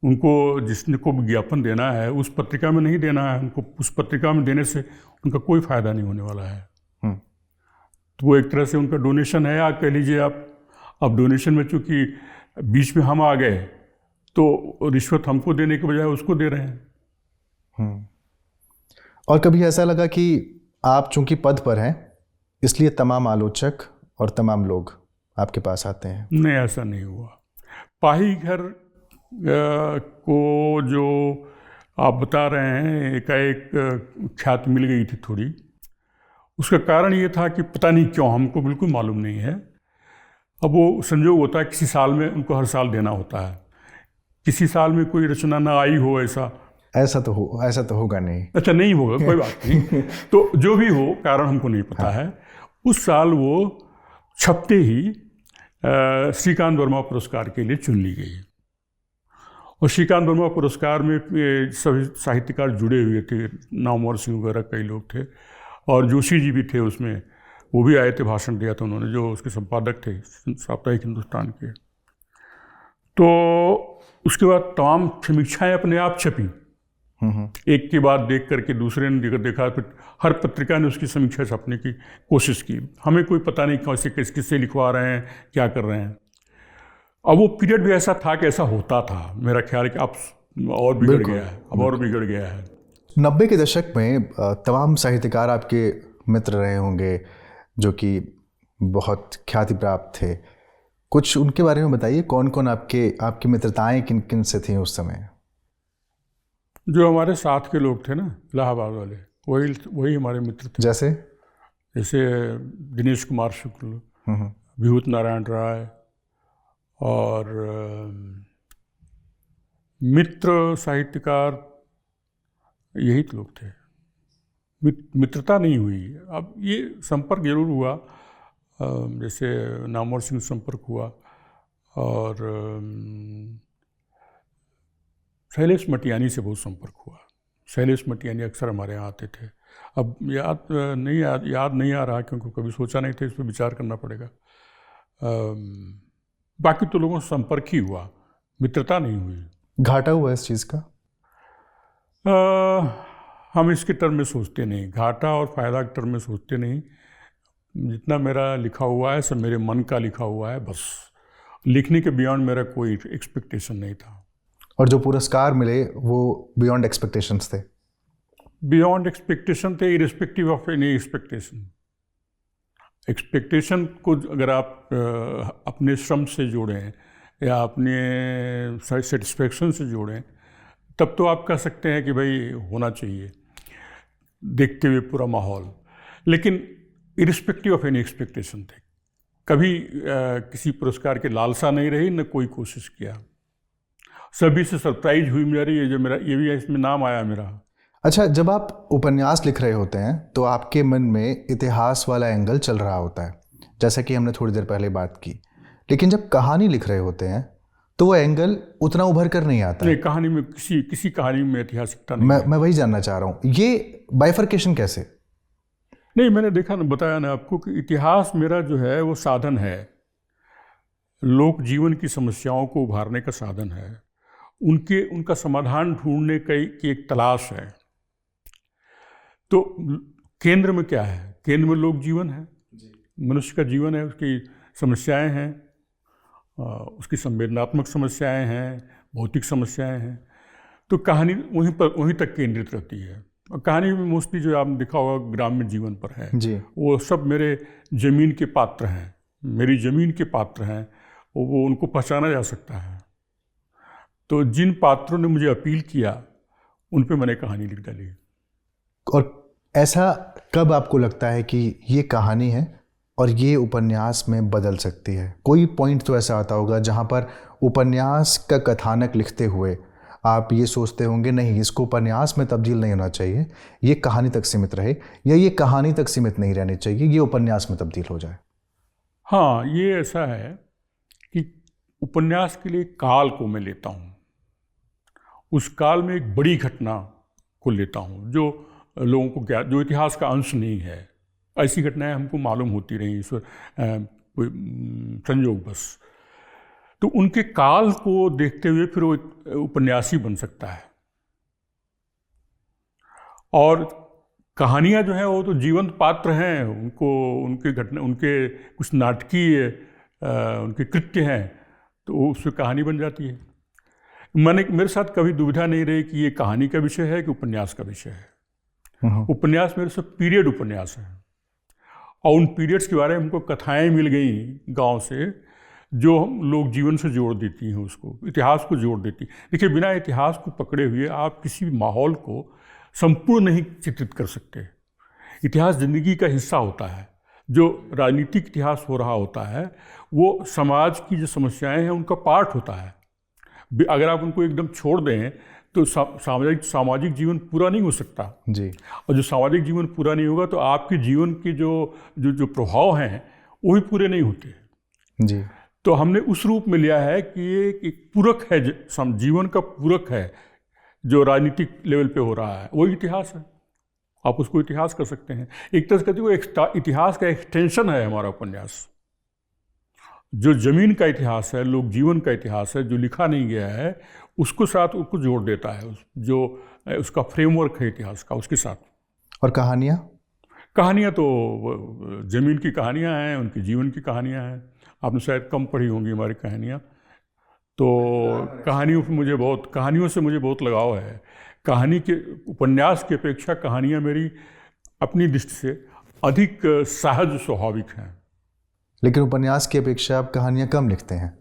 उनको जिसने को विज्ञापन देना है उस पत्रिका में नहीं देना है, उनको उस पत्रिका में देने से उनका कोई फायदा नहीं होने वाला है। तो वो एक तरह से उनका डोनेशन है, या कह लीजिए आप। अब डोनेशन में चूंकि बीच में हम आ गए तो रिश्वत हमको देने के बजाय उसको दे रहे हैं। और कभी ऐसा लगा कि आप चूंकि पद पर हैं इसलिए तमाम आलोचक और तमाम लोग आपके पास आते हैं? नहीं, ऐसा नहीं हुआ। पाहीघर को जो आप बता रहे हैं एकाएक ख्याति मिल गई थी थोड़ी, उसका कारण ये था कि पता नहीं क्यों, हमको बिल्कुल मालूम नहीं है। अब वो संजोग होता है, किसी साल में उनको हर साल देना होता है, किसी साल में कोई रचना ना आई हो। ऐसा तो होगा नहीं। अच्छा, नहीं होगा, कोई बात नहीं। तो जो भी हो, कारण हमको नहीं पता है। उस साल वो छपते ही श्रीकांत वर्मा पुरस्कार के लिए चुन ली गई। और श्रीकांत वर्मा पुरस्कार में सभी साहित्यकार जुड़े हुए थे, नामवर सिंह वगैरह कई लोग थे, और जोशी जी भी थे उसमें, वो भी आए थे, भाषण दिया था उन्होंने, जो उसके संपादक थे साप्ताहिक हिंदुस्तान के। तो उसके बाद तमाम समीक्षाएं अपने आप छपी, एक के बाद देख करके दूसरे ने देखा, फिर हर पत्रिका ने उसकी समीक्षा छापने की कोशिश की। हमें कोई पता नहीं कैसे किससे लिखवा रहे हैं, क्या कर रहे हैं। अब वो पीरियड भी ऐसा था कि ऐसा होता था। मेरा ख्याल है कि अब और बिगड़ गया है, अब और बिगड़ गया है। 90 के दशक में तमाम साहित्यकार आपके मित्र रहे होंगे जो कि बहुत ख्याति प्राप्त थे। कुछ उनके बारे में बताइए, कौन कौन आपकी मित्रताएं किन किन से थी उस समय? जो हमारे साथ के लोग थे ना, इलाहाबाद वाले, वही हमारे मित्र थे। जैसे दिनेश कुमार शुक्ल, विभूत नारायण राय, और मित्र साहित्यकार, यही लोग थे। मित्रता नहीं हुई। अब ये संपर्क जरूर हुआ, जैसे नामवर सिंह संपर्क हुआ, और शैलेश मटियानी से बहुत संपर्क हुआ। शैलेश मटियानी अक्सर हमारे यहाँ आते थे। अब याद नहीं आ रहा, क्योंकि कभी सोचा नहीं था, इस पर विचार करना पड़ेगा। बाकी तो लोगों से संपर्क ही हुआ, मित्रता नहीं हुई। घाटा हुआ इस चीज़ का? हम इसके टर्म में सोचते नहीं, घाटा और फायदा के टर्म में सोचते नहीं। जितना मेरा लिखा हुआ है सब मेरे मन का लिखा हुआ है, बस। लिखने के बियॉन्ड मेरा कोई एक्सपेक्टेशन नहीं था। और जो पुरस्कार मिले वो बियॉन्ड एक्सपेक्टेशंस थे? बियॉन्ड एक्सपेक्टेशन थे, irrespective of any expectation. Expectation को अगर आप अपने श्रम से जोड़ें या अपने सेटिस्फेक्शन से जोड़ें, तब तो आप कह सकते हैं कि भाई होना चाहिए, देखते हुए पूरा माहौल। लेकिन इरिस्पेक्टिव ऑफ एनी एक्सपेक्टेशन थे, कभी किसी पुरस्कार की लालसा नहीं रही, न कोई कोशिश किया। सभी से सरप्राइज हुई मेरी, ये जो मेरा ये भी इसमें नाम आया मेरा। अच्छा, जब आप उपन्यास लिख रहे होते हैं तो आपके मन में इतिहास वाला एंगल चल रहा होता है, जैसा कि हमने थोड़ी देर पहले बात की, लेकिन जब कहानी लिख रहे होते हैं तो वो एंगल उतना उभर कर नहीं आता नहीं, कहानी में किसी कहानी में ऐतिहासिकता नहीं मैं वही जानना चाह रहा हूँ, ये बाइफर्केशन कैसे? नहीं, मैंने देखा ना, बताया ना आपको कि इतिहास मेरा जो है वो साधन है, लोक जीवन की समस्याओं को उभारने का साधन है, उनका समाधान ढूंढने की एक तलाश है। तो केंद्र में क्या है? केंद्र में लोक जीवन है, मनुष्य का जीवन है, उसकी समस्याएं हैं, उसकी संवेदनात्मक समस्याएं हैं, भौतिक समस्याएं हैं। तो कहानी वहीं तक केंद्रित रहती है। और कहानी में मोस्टली जो आपने देखा होगा ग्रामीण जीवन पर है जी। वो सब मेरे ज़मीन के पात्र हैं, मेरी ज़मीन के पात्र हैं, वो उनको पहचाना जा सकता है। तो जिन पात्रों ने मुझे अपील किया उन पे मैंने कहानी लिख डाली। और ऐसा कब आपको लगता है कि ये कहानी है और ये उपन्यास में बदल सकती है? कोई पॉइंट तो ऐसा आता होगा जहाँ पर उपन्यास का कथानक लिखते हुए आप ये सोचते होंगे नहीं, इसको उपन्यास में तब्दील नहीं होना चाहिए, ये कहानी तक सीमित रहे, या ये कहानी तक सीमित नहीं रहनी चाहिए, ये उपन्यास में तब्दील हो जाए। हाँ, ये ऐसा है कि उपन्यास के लिए काल को मैं लेता हूँ, उस काल में एक बड़ी घटना को लेता हूँ जो लोगों को क्या, जो इतिहास का अंश नहीं है। ऐसी घटनाएं हमको मालूम होती रही संयोग बस। तो उनके काल को देखते हुए फिर वो उपन्यासी बन सकता है। और कहानियाँ जो हैं वो तो जीवंत पात्र हैं, उनके कुछ नाटकीय उनके कृत्य हैं, तो उससे कहानी बन जाती है। मेरे साथ कभी दुविधा नहीं रही कि ये कहानी का विषय है कि उपन्यास का विषय है। उपन्यास मेरे से पीरियड उपन्यास है, और उन पीरियड्स के बारे में हमको कथाएं मिल गई गांव से जो हम लोग जीवन से जोड़ देती हैं, उसको इतिहास को जोड़ देती। देखिए, बिना इतिहास को पकड़े हुए आप किसी भी माहौल को संपूर्ण नहीं चित्रित कर सकते। इतिहास जिंदगी का हिस्सा होता है। जो राजनीतिक इतिहास हो रहा होता है वो समाज की जो समस्याएं हैं उनका पार्ट होता है। अगर आप उनको एकदम छोड़ दें तो सामाजिक जीवन पूरा नहीं हो सकता जी। और जो सामाजिक जीवन पूरा नहीं होगा तो आपके जीवन के जो प्रभाव हैं वो भी पूरे नहीं होते जी। तो हमने उस रूप में लिया है कि ये एक पूरक है, जीवन का पूरक है, जो राजनीतिक लेवल पे हो रहा है वो इतिहास है। आप उसको इतिहास कर सकते हैं। एक तरह से कहते हो इतिहास का एक्सटेंशन है हमारा उपन्यास। जो जमीन का इतिहास है, लोक जीवन का इतिहास है, जो लिखा नहीं गया है, उसको साथ उसको जोड़ देता है, जो उसका फ्रेमवर्क है इतिहास का, उसके साथ। और कहानियाँ तो जमीन की कहानियाँ हैं, उनके जीवन की कहानियाँ हैं। आपने शायद कम पढ़ी होंगी हमारी कहानियाँ, तो कहानियों से मुझे बहुत लगाव है। उपन्यास की अपेक्षा कहानियाँ मेरी अपनी दृष्टि से अधिक सहज स्वाभाविक हैं। लेकिन उपन्यास की अपेक्षा आप कहानियाँ कम लिखते हैं।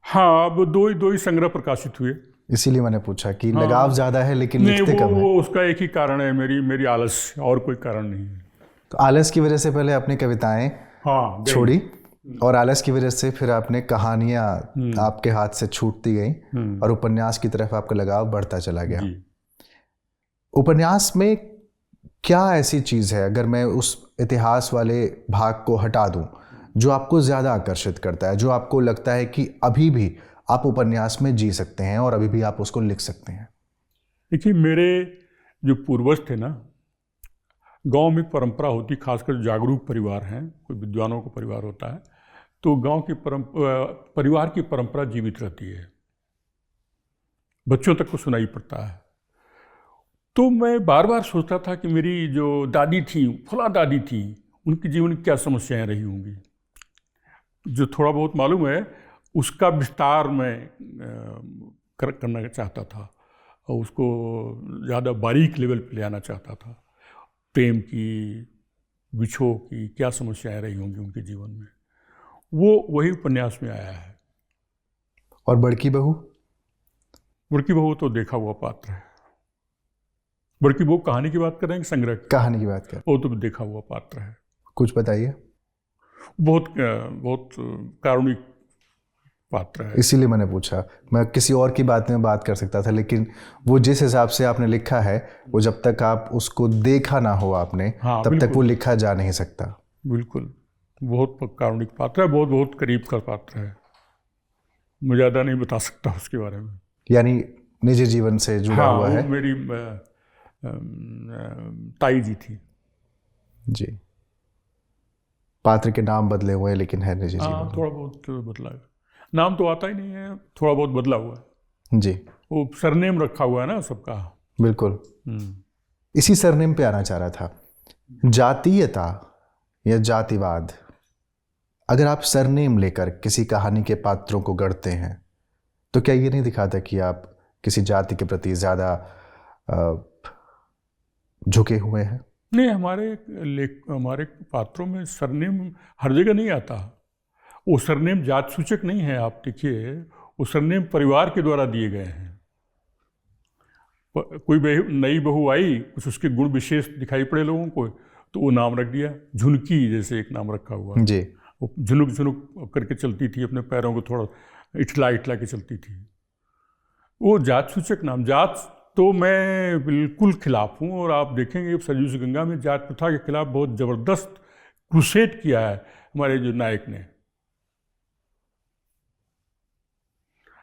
हाँ, अब दो ही संग्रह प्रकाशित हुए, इसीलिए मैंने पूछा कि लगाव ज़्यादा है लेकिन लिखते कम है। वो उसका एक ही कारण है, मेरी आलस, और कोई कारण नहीं है। तो आलस की वजह से पहले आपने कविताएं छोड़ी, और आलस की वजह से फिर आपने कहानियाँ आपके हाथ से छूटती गई और उपन्यास की तरफ आपका लगाव बढ़ता चला गया। उपन्यास में क्या ऐसी चीज़ है, अगर मैं उस इतिहास वाले भाग को हटा दूं, जो आपको ज़्यादा आकर्षित करता है, जो आपको लगता है कि अभी भी आप उपन्यास में जी सकते हैं और अभी भी आप उसको लिख सकते हैं? देखिए, मेरे जो पूर्वज थे ना, गांव में परंपरा होती, खासकर जागरूक परिवार हैं, कोई विद्वानों का परिवार होता है, तो गांव की परिवार की परंपरा जीवित रहती है, बच्चों तक को सुनाई पड़ता है। तो मैं बार बार सोचता था कि मेरी जो दादी थी, फला दादी थी, उनके जीवन में क्या समस्याएं रही होंगी। जो थोड़ा बहुत मालूम है उसका विस्तार मैं करना चाहता था और उसको ज़्यादा बारीक लेवल पे ले आना चाहता था। प्रेम की, विछोह की क्या समस्याएं रही होंगी उनके जीवन में, वही उपन्यास में आया है। और बड़की बहू तो देखा हुआ पात्र है। बड़की बहू कहानी की बात कर रहे हैं कि संग्रह? कहानी की बात कर। वो तो देखा हुआ पात्र है। कुछ बताइए। बहुत बहुत कारुणिक पात्र है। इसीलिए मैंने पूछा, मैं किसी और की बात में बात कर सकता था, लेकिन वो जिस हिसाब से आपने लिखा है, वो जब तक आप उसको देखा ना हो आपने, हाँ, तब तक बिल्कुल। वो लिखा जा नहीं सकता। बिल्कुल, बहुत कारुणिक पात्र है, बहुत बहुत करीब का पात्र है। मैं ज़्यादा नहीं बता सकता उसके बारे में। यानी निजी जीवन से जुड़ा हाँ, हुआ वो है। मेरी ताई जी थी। जी, पात्र के नाम बदले हुए हैं, लेकिन है निजी हाँ, जीवन थोड़ा बहुत बदला है। नाम तो आता ही नहीं है, थोड़ा बहुत बदला हुआ है। में। जी, वो सरनेम रखा हुआ है ना सबका। बिल्कुल। हम्म। इसी सरनेम पे आना चाह रहा था। जातीयता या जातिवाद, अगर आप सरनेम लेकर किसी कहानी के पात्रों को गढ़ते हैं, तो क्या ये नहीं दिखाता कि आप किसी जाति के प्रति ज़्यादा झुके हुए हैं? नहीं, हमारे पात्रों में सरनेम हर जगह नहीं आता। वो सरनेम जात सूचक नहीं है। आप देखिए, वो सरनेम परिवार के द्वारा दिए गए हैं। कोई नई बहू आई, कुछ उसके गुण विशेष दिखाई पड़े लोगों को, तो वो नाम रख दिया। झुनकी जैसे एक नाम रखा हुआ, जी, वो झुनुक झुनुक करके चलती थी, अपने पैरों को थोड़ा इठला इठला के चलती थी। वो जात सूचक नाम। जात तो मैं बिल्कुल खिलाफ हूँ, और आप देखेंगे सरयू से गंगा में जात प्रथा के खिलाफ बहुत ज़बरदस्त क्रूसेड किया है हमारे जो नायक ने।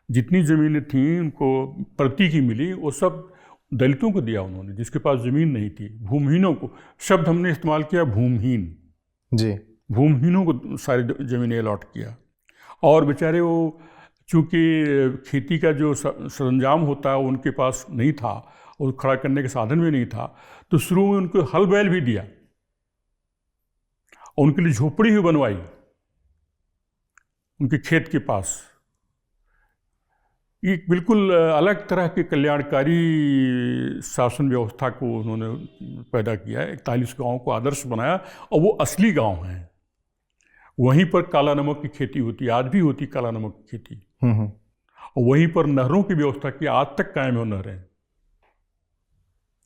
जितनी ज़मीनें थीं उनको प्रति की मिली, वो सब दलितों को दिया उन्होंने, जिसके पास ज़मीन नहीं थी। भूमिहीनों को, शब्द हमने इस्तेमाल किया भूमिहीन। जी, भूमिहीनों को सारी ज़मीनें अलॉट किया। और बेचारे वो, चूँकि खेती का जो सरंजाम होता है उनके पास नहीं था, और खड़ा करने के साधन भी नहीं था, तो शुरू में उनको हल बैल भी दिया, और उनके लिए झोपड़ी भी बनवाई उनके खेत के पास। एक बिल्कुल अलग तरह के कल्याणकारी शासन व्यवस्था को उन्होंने पैदा किया है। 41 गाँव को आदर्श बनाया, और वो असली गांव हैं। वहीं पर काला नमक की खेती होती है, आज भी होती काला नमक की खेती। और वहीं पर नहरों की व्यवस्था की, आज तक कायम है नहरें,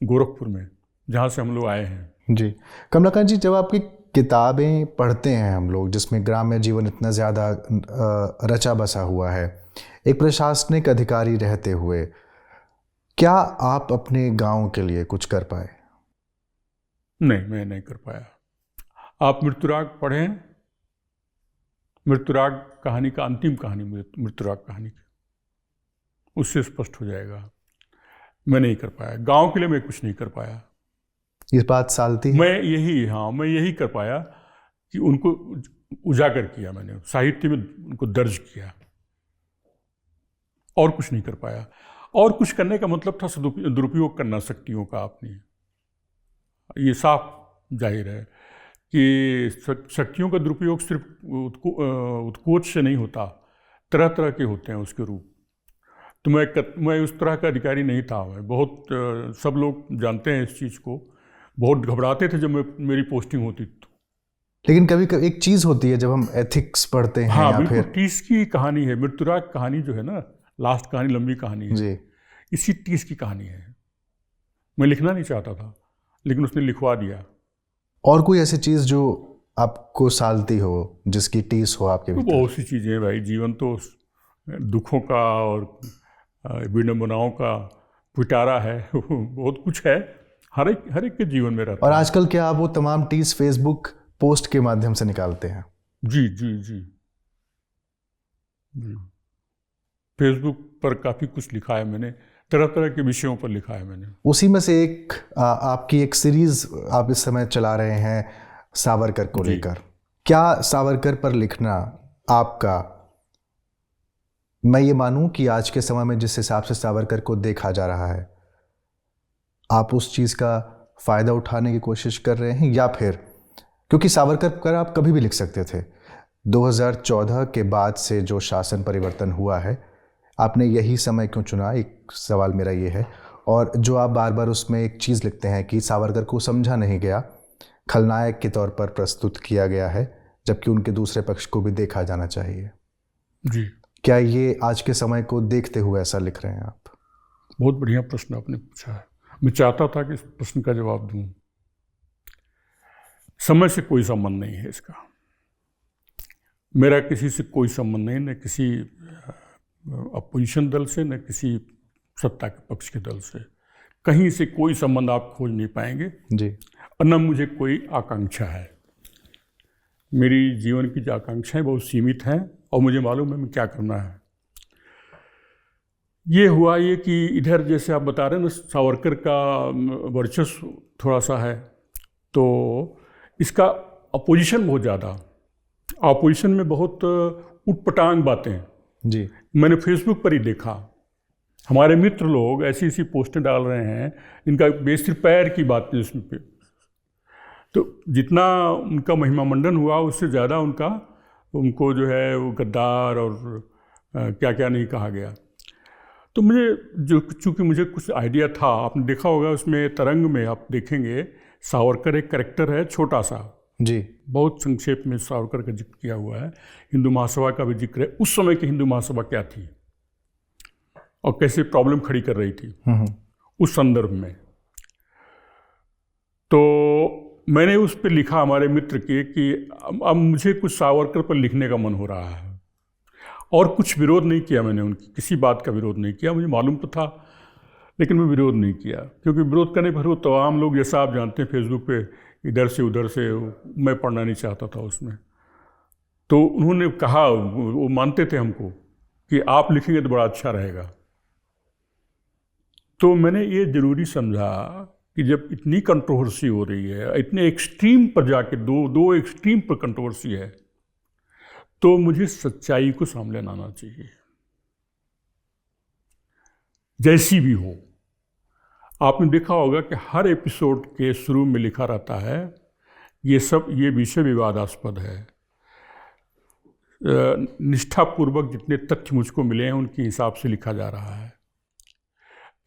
गोरखपुर में, जहाँ से हम लोग आए हैं। जी। कमलाकांत जी, जब आपकी किताबें पढ़ते हैं हम लोग, जिसमें ग्राम्य जीवन इतना ज़्यादा रचा बसा हुआ है, एक प्रशासनिक अधिकारी रहते हुए, क्या आप अपने गांव के लिए कुछ कर पाए? नहीं, मैं नहीं कर पाया। आप मृत्युराग पढ़ें, मृत्युराग कहानी का अंतिम कहानी, मृत्युराग कहानी की, उससे स्पष्ट हो जाएगा। मैं नहीं कर पाया, गांव के लिए मैं कुछ नहीं कर पाया। इस बात सालती है? मैं यही कर पाया कि उनको उजागर किया, मैंने साहित्य में उनको दर्ज किया, और कुछ नहीं कर पाया। और कुछ करने का मतलब था दुरुपयोग करना शक्तियों का अपनी। ये साफ जाहिर है कि शक्तियों का दुरुपयोग सिर्फ उत्कोच से नहीं होता, तरह तरह के होते हैं उसके रूप। तो मैं उस तरह का अधिकारी नहीं था। मैं बहुत सब लोग जानते हैं इस चीज़ को, बहुत घबराते थे जब मेरी पोस्टिंग होती तो। लेकिन कभी कभी एक चीज़ होती है, जब हम एथिक्स पढ़ते हैं, हाँ, या बिल्कुल। फिर 30 की कहानी है मृत्युराग कहानी, जो है ना, लास्ट कहानी, लंबी कहानी है। जी, इसी 30 की कहानी है। मैं लिखना नहीं चाहता था, लेकिन उसने लिखवा दिया। और कोई ऐसी चीज़ जो आपको सालती हो, जिसकी टीस हो आपके तो भीतर? बहुत सी चीज़ें हैं भाई, जीवन तो दुखों का और विडंबनाओं का पिटारा है। बहुत कुछ है, हर एक के जीवन में रहता और है। आजकल क्या आप वो तमाम टीस फेसबुक पोस्ट के माध्यम से निकालते हैं? जी जी जी जी। फेसबुक पर काफ़ी कुछ लिखा है मैंने, तरह तरह के विषयों पर लिखा है मैंने। उसी में से एक आपकी एक सीरीज आप इस समय चला रहे हैं सावरकर को जी। लेकर। क्या सावरकर पर लिखना आपका, मैं ये मानूं कि आज के समय में जिस हिसाब से सावरकर को देखा जा रहा है, आप उस चीज़ का फ़ायदा उठाने की कोशिश कर रहे हैं, या फिर क्योंकि सावरकर पर आप कभी भी लिख सकते थे, 2014 के बाद से जो शासन परिवर्तन हुआ है, आपने यही समय क्यों चुना? एक सवाल मेरा ये है। और जो आप बार बार उसमें एक चीज़ लिखते हैं कि सावरकर को समझा नहीं गया, खलनायक के तौर पर प्रस्तुत किया गया है, जबकि उनके दूसरे पक्ष को भी देखा जाना चाहिए। जी, क्या ये आज के समय को देखते हुए ऐसा लिख रहे हैं आप? बहुत बढ़िया प्रश्न आपने पूछा है। मैं चाहता था कि इस प्रश्न का जवाब दूं। समय से कोई संबंध नहीं है इसका। मेरा किसी से कोई संबंध नहीं, न किसी अपोजिशन दल से, न किसी सत्ता के पक्ष के दल से। कहीं से कोई संबंध आप खोज नहीं पाएंगे जी। और न मुझे कोई आकांक्षा है। मेरी जीवन की जो आकांक्षाएं बहुत सीमित हैं और मुझे मालूम है मैं क्या करना है। ये हुआ ये कि इधर जैसे आप बता रहे हैं ना, सावरकर का वर्चस्व थोड़ा सा है, तो इसका अपोजिशन बहुत ज़्यादा, अपोजिशन में बहुत उटपटांग बातें जी। मैंने फेसबुक पर ही देखा। हमारे मित्र लोग ऐसी ऐसी पोस्टें डाल रहे हैं इनका बेसिर पैर की बातें उसमें पे, तो जितना उनका महिमा मंडन हुआ उससे ज़्यादा उनको जो है वो गद्दार और क्या क्या नहीं कहा गया। तो चूँकि मुझे कुछ आइडिया था, आपने देखा होगा उसमें तरंग में आप देखेंगे सावरकर एक कैरेक्टर है छोटा सा जी। बहुत संक्षेप में सावरकर का जिक्र किया हुआ है। हिंदू महासभा का भी जिक्र है, उस समय की हिंदू महासभा क्या थी और कैसे प्रॉब्लम खड़ी कर रही थी उस संदर्भ में। तो मैंने उस पर लिखा हमारे मित्र के कि अब मुझे कुछ सावरकर पर लिखने का मन हो रहा है, और कुछ विरोध नहीं किया मैंने, उनकी किसी बात का विरोध नहीं किया। मुझे मालूम तो था लेकिन मैं विरोध नहीं किया, क्योंकि विरोध करने पर वो तमाम लोग जैसा आप जानते हैं फेसबुक पे इधर से उधर से, मैं पढ़ना नहीं चाहता था उसमें। तो उन्होंने कहा, वो मानते थे हमको कि आप लिखेंगे तो बड़ा अच्छा रहेगा। तो मैंने ये ज़रूरी समझा कि जब इतनी कंट्रोवर्सी हो रही है, इतने एक्सट्रीम पर जाके दो एक्सट्रीम पर कंट्रोवर्सी है, तो मुझे सच्चाई को सामने लाना चाहिए जैसी भी हो। आपने देखा होगा कि हर एपिसोड के शुरू में लिखा रहता है ये विषय विवादास्पद है। निष्ठापूर्वक जितने तथ्य मुझको मिले हैं उनके हिसाब से लिखा जा रहा है।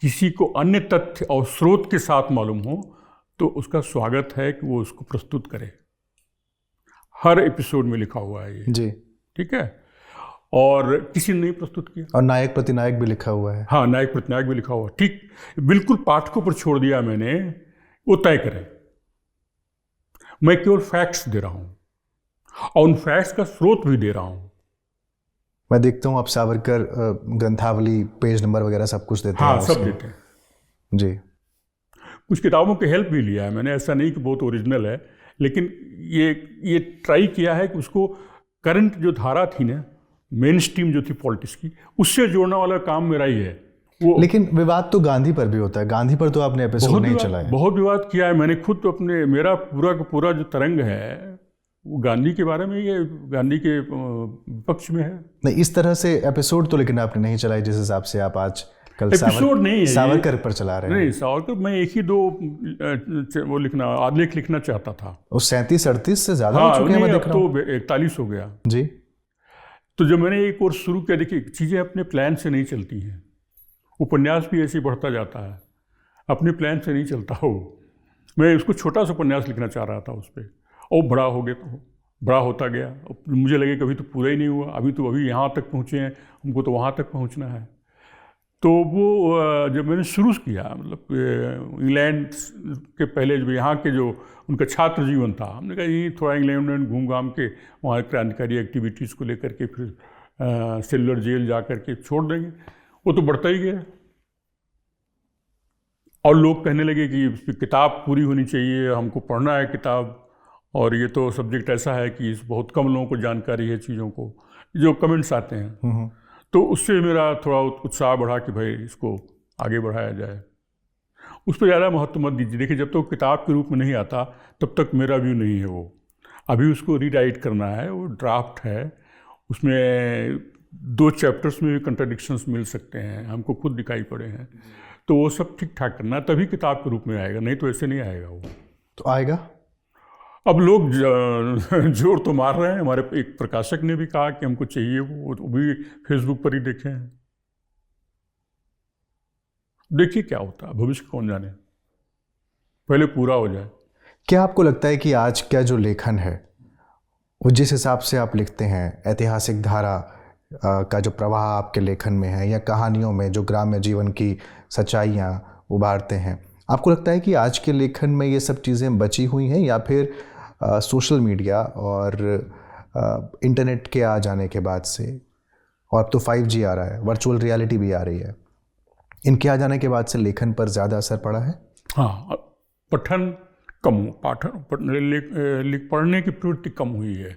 किसी को अन्य तथ्य और स्रोत के साथ मालूम हो तो उसका स्वागत है कि वो उसको प्रस्तुत करे। हर एपिसोड में लिखा हुआ है ये जी। ठीक है, और किसी ने नहीं प्रस्तुत किया। और नायक प्रतिनायक भी लिखा हुआ है। हाँ, नायक प्रतिनायक भी लिखा हुआ, ठीक। बिल्कुल पाठकों पर छोड़ दिया मैंने, वो तय करें। मैं केवल फैक्ट्स दे रहा हूँ और उन फैक्ट्स का स्रोत भी दे रहा हूँ। मैं देखता हूँ आप सावरकर ग्रंथावली, पेज नंबर वगैरह सब कुछ देते हैं। हाँ, सब देते हैं जी। कुछ किताबों की हेल्प भी लिया है मैंने, ऐसा नहीं कि बहुत ओरिजिनल है, लेकिन ये ट्राई किया है कि उसको करंट जो धारा थी ना, मेन स्ट्रीम जो थी पॉलिटिक्स की, उससे जोड़ने वाला काम मेरा ही है वो। लेकिन विवाद तो गांधी पर भी होता है, गांधी पर तो आपने एपिसोड नहीं चलाया। बहुत विवाद किया है मैंने खुद। तो मेरा पूरा जो तरंग है वो गांधी के बारे में, ये गांधी के पक्ष में है। नहीं, इस तरह से एपिसोड तो लेकिन आपने नहीं चलाई जिस हिसाब से आप आज कल एपिसोड नहीं है, सावरकर पर चला रहे हैं। नहीं, सावरकर मैं एक ही दो वो आलेख लिखना चाहता था। वो 37-38 से ज्यादा हो चुके हैं, मैं देख रहा हूं। तो 41 हो गया जी। तो जब मैंने ये कोर्स शुरू किया, देखिए चीज़ें अपने प्लान से नहीं चलती हैं। उपन्यास भी ऐसे ही बढ़ता जाता है, अपने प्लान से नहीं चलता हो। मैं उसको छोटा सा उपन्यास लिखना चाह रहा था उस पर, और बड़ा हो गया तो बड़ा होता गया। मुझे लगे कभी तो पूरा ही नहीं हुआ, अभी यहाँ तक पहुँचे हैं, हमको तो वहाँ तक पहुँचना है। तो वो जब मैंने शुरू किया, मतलब इंग्लैंड के पहले जो यहाँ के जो उनका छात्र जीवन था, हमने कहा ये थोड़ा इंग्लैंड में घूम घाम के वहाँ क्रांतिकारी एक्टिविटीज़ को लेकर के फिर सेलुलर जेल जा कर के छोड़ देंगे। वो तो बढ़ता ही गया और लोग कहने लगे कि किताब पूरी होनी चाहिए, हमको पढ़ना है किताब, और ये तो सब्जेक्ट ऐसा है कि बहुत कम लोगों को जानकारी है चीज़ों को, जो कमेंट्स आते हैं। तो उससे मेरा थोड़ा उत्साह बढ़ा कि भाई इसको आगे बढ़ाया जाए। उस पर ज़्यादा महत्व मत दीजिए। देखिए जब तक किताब के रूप में नहीं आता तब तक मेरा व्यू नहीं है वो। अभी उसको रीराइट करना है, वो ड्राफ्ट है, उसमें 2 चैप्टर्स में भी कंट्राडिक्शंस मिल सकते हैं, हमको खुद दिखाई पड़े हैं। तो वो सब ठीक ठाक करना, तभी किताब के रूप में आएगा, नहीं तो ऐसे नहीं आएगा वो। तो आएगा। अब लोग जोर तो मार रहे हैं। हमारे एक प्रकाशक ने भी कहा कि हमको चाहिए, वो भी फेसबुक पर ही देखे हैं। देखिए क्या होता है, भविष्य कौन जाने, पहले पूरा हो जाए। क्या आपको लगता है कि आज का जो लेखन है वो जिस हिसाब से आप लिखते हैं, ऐतिहासिक धारा का जो प्रवाह आपके लेखन में है, या कहानियों में जो ग्राम्य जीवन की सच्चाइयाँ उभारते हैं, आपको लगता है कि आज के लेखन में ये सब चीज़ें बची हुई हैं, या फिर सोशल मीडिया और इंटरनेट के आ जाने के बाद से, और अब तो 5G आ रहा है, वर्चुअल रियलिटी भी आ रही है, इनके आ जाने के बाद से लेखन पर ज़्यादा असर पड़ा है? हाँ, पठन कम पढ़ने की प्रवृत्ति कम हुई है।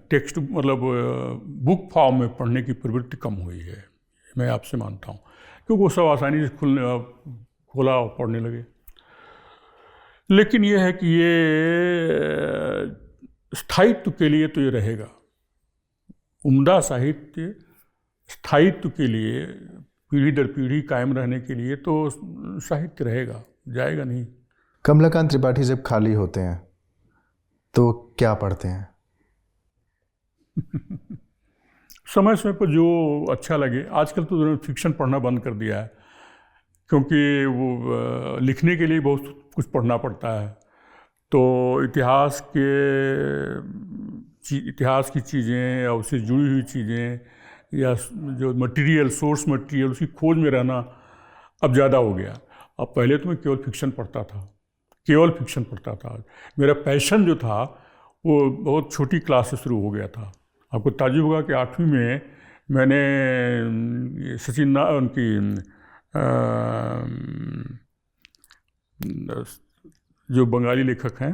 टेक्स्ट मतलब बुक फॉर्म में पढ़ने की प्रवृत्ति कम हुई है, मैं आपसे मानता हूँ, क्योंकि वो सब आसानी से खोला और पढ़ने लगे। लेकिन ये है कि ये स्थायित्व के लिए तो ये रहेगा। उम्दा साहित्य स्थायित्व के लिए, पीढ़ी दर पीढ़ी कायम रहने के लिए तो साहित्य रहेगा, जाएगा नहीं। कमलाकांत त्रिपाठी जब खाली होते हैं तो क्या पढ़ते हैं? समय समय पर जो अच्छा लगे। आजकल तो फिक्शन पढ़ना बंद कर दिया है, क्योंकि वो लिखने के लिए बहुत कुछ पढ़ना पड़ता है। तो इतिहास की चीज़ें या उससे जुड़ी हुई चीज़ें या जो मटेरियल, सोर्स मटेरियल, उसकी खोज में रहना अब ज़्यादा हो गया। अब पहले तो मैं केवल फिक्शन पढ़ता था। मेरा पैशन जो था वो बहुत छोटी क्लास से शुरू हो गया था। आपको ताज्जुब होगा कि 8वीं में मैंने सचिन उनकी जो बंगाली लेखक हैं,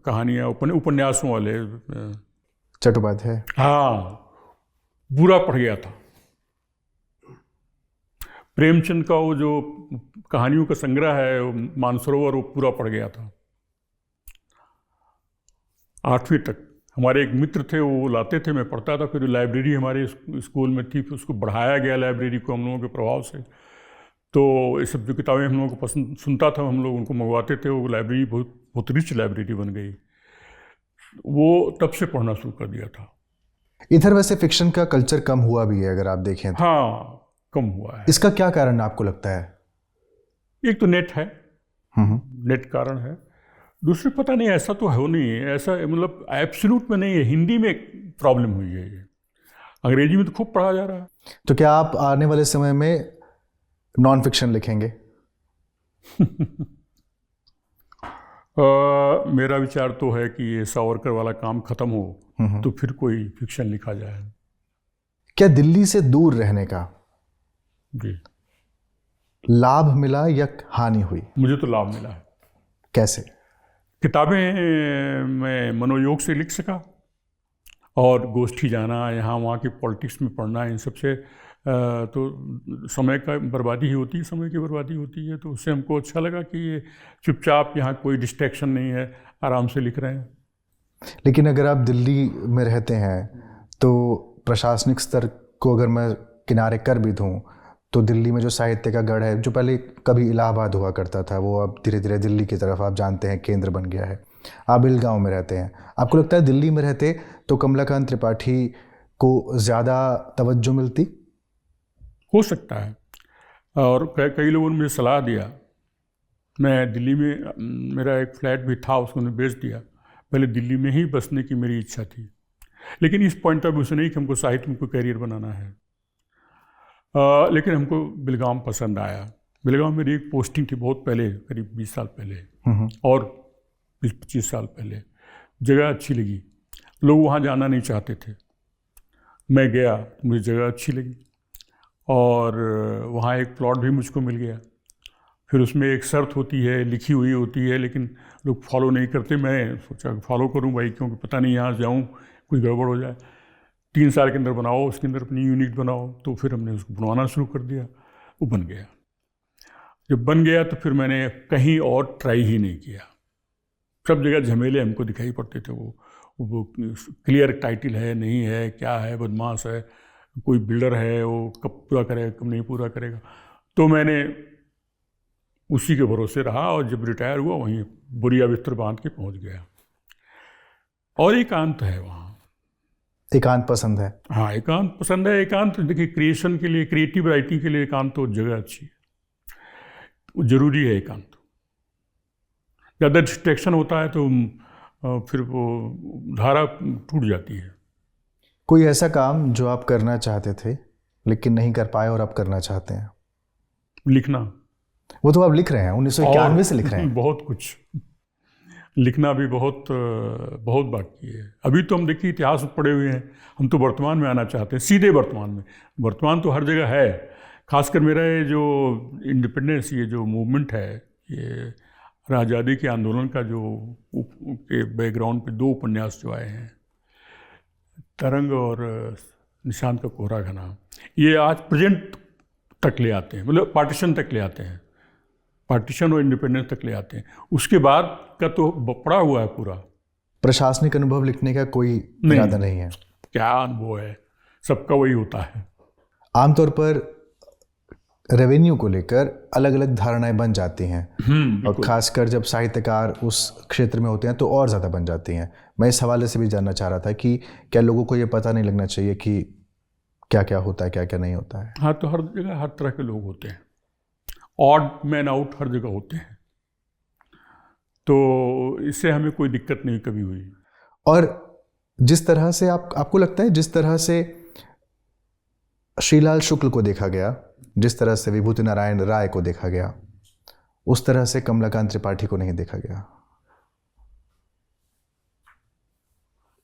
कहानियाँ उपन्यासों वाले, चट्टोपाध्याय, हाँ, पूरा पढ़ गया था। प्रेमचंद का वो जो कहानियों का संग्रह है मानसरोवर, वो पूरा पढ़ गया था 8वीं तक। हमारे एक मित्र थे, वो लाते थे, मैं पढ़ता था। फिर लाइब्रेरी हमारे स्कूल में थी, फिर उसको बढ़ाया गया लाइब्रेरी को हम लोगों के प्रभाव से। तो ये सब जो किताबें हम लोगों को पसंद सुनता था, हम लोग उनको मंगवाते थे। वो लाइब्रेरी बहुत रिच लाइब्रेरी बन गई। वो तब से पढ़ना शुरू कर दिया था। इधर वैसे फिक्शन का कल्चर कम हुआ भी है अगर आप देखें तो। हाँ, कम हुआ है। इसका क्या कारण आपको लगता है? एक तो नेट है, नेट कारण है। दूसरे पता नहीं, ऐसा तो है नहीं, ऐसा मतलब एब्सोल्यूट में नहीं है। हिंदी में प्रॉब्लम हुई है, ये अंग्रेजी में तो खूब पढ़ा जा रहा है। तो क्या आप आने वाले समय में नॉन फिक्शन लिखेंगे? मेरा विचार तो है कि ये सावरकर वाला काम खत्म हो तो फिर कोई फिक्शन लिखा जाए। क्या दिल्ली से दूर रहने का जी लाभ मिला या हानि हुई? मुझे तो लाभ मिला है। कैसे? किताबें मैं मनोयोग से लिख सका, और गोष्ठी जाना, यहाँ वहाँ की पॉलिटिक्स में पढ़ना, इन सबसे तो समय का बर्बादी ही होती है, समय की बर्बादी होती है। तो उससे हमको अच्छा लगा कि ये चुपचाप, यहाँ कोई डिस्ट्रैक्शन नहीं है, आराम से लिख रहे हैं। लेकिन अगर आप दिल्ली में रहते हैं तो प्रशासनिक स्तर को अगर मैं किनारे कर भी दूँ तो दिल्ली में जो साहित्य का गढ़ है, जो पहले कभी इलाहाबाद हुआ करता था, वो अब धीरे धीरे दिल्ली की तरफ आप जानते हैं केंद्र बन गया है। आप बिलगांव में रहते हैं, आपको लगता है दिल्ली में रहते तो कमलाकांत त्रिपाठी को ज़्यादा तवज्जो मिलती? हो सकता है। और कई लोगों ने मुझे सलाह दिया। मैं दिल्ली में, मेरा एक फ्लैट भी था, उसको उन्होंने बेच दिया। पहले दिल्ली में ही बसने की मेरी इच्छा थी, लेकिन इस पॉइंट ऑफ व्यू से नहीं कि हमको साहित्य में कोई कैरियर बनाना है। लेकिन हमको बिलगांव पसंद आया। बिलगांव मेरी एक पोस्टिंग थी बहुत पहले, करीब 20 साल पहले और 20-25 साल पहले। जगह अच्छी लगी, लोग वहाँ जाना नहीं चाहते थे। मैं गया, मुझे जगह अच्छी लगी, और वहाँ एक प्लॉट भी मुझको मिल गया। फिर उसमें एक शर्त होती है, लिखी हुई होती है, लेकिन लोग फॉलो नहीं करते। मैं सोचा फॉलो करूँ भाई, क्योंकि पता नहीं यहाँ जाऊँ कुछ गड़बड़ हो जाए। 3 साल के अंदर बनाओ, उसके अंदर अपनी यूनिट बनाओ। तो फिर हमने उसको बनवाना शुरू कर दिया, वो बन गया। जब बन गया तो फिर मैंने कहीं और ट्राई ही नहीं किया। सब जगह झमेले हमको दिखाई पड़ते थे। वो क्लियर टाइटल है नहीं है, क्या है, बदमाश है, कोई बिल्डर है, वो कब पूरा करेगा कब नहीं पूरा करेगा। तो मैंने उसी के भरोसे रहा, और जब रिटायर हुआ वहीं बोरिया बिस्तर बांध के पहुंच गया। और एकांत है वहाँ। एकांत पसंद है? हाँ, एकांत पसंद है। एकांत देखिए, क्रिएशन के लिए, क्रिएटिव राइटिंग के लिए एकांत तो जगह अच्छी है, वो जरूरी है। एकांत ज़्यादा डिस्ट्रैक्शन होता है तो फिर वो धारा टूट जाती है। कोई ऐसा काम जो आप करना चाहते थे लेकिन नहीं कर पाए और अब करना चाहते हैं? लिखना। वो तो आप लिख रहे हैं, 1991 से लिख रहे हैं। बहुत कुछ। लिखना भी बहुत बहुत बाकी है। अभी तो हम देखिए इतिहास में पढ़े हुए हैं, हम तो वर्तमान में आना चाहते हैं, सीधे वर्तमान में। वर्तमान तो हर जगह है। खासकर मेरा ये जो इंडिपेंडेंस, ये जो मूवमेंट है, ये आज़ादी के आंदोलन का जो के बैकग्राउंड पे 2 उपन्यास जो आए हैं, तरंग और निशांत का कोहरा घना, ये आज प्रेजेंट तक ले आते हैं, मतलब पार्टीशन तक ले आते हैं, पार्टीशन और इंडिपेंडेंस तक ले आते हैं। उसके बाद का तो पड़ा हुआ है पूरा। प्रशासनिक अनुभव लिखने का कोई इरादा नहीं है? क्या अनुभव है, सबका वही होता है। आमतौर पर रेवेन्यू को लेकर अलग अलग धारणाएं बन जाती हैं, और खासकर जब साहित्यकार उस क्षेत्र में होते हैं तो और ज़्यादा बन जाती हैं। मैं इस हवाले से भी जानना चाह रहा था कि क्या लोगों को ये पता नहीं लगना चाहिए कि क्या क्या होता है, क्या क्या नहीं होता है? हाँ, तो हर जगह हर तरह के लोग होते हैं, ऑड मैन आउट हर जगह होते हैं, तो इससे हमें कोई दिक्कत नहीं कभी हुई। और जिस तरह से आपको लगता है, जिस तरह से श्रीलाल शुक्ल को देखा गया, जिस तरह से विभूति नारायण राय को देखा गया, उस तरह से कमलाकांत त्रिपाठी को नहीं देखा गया,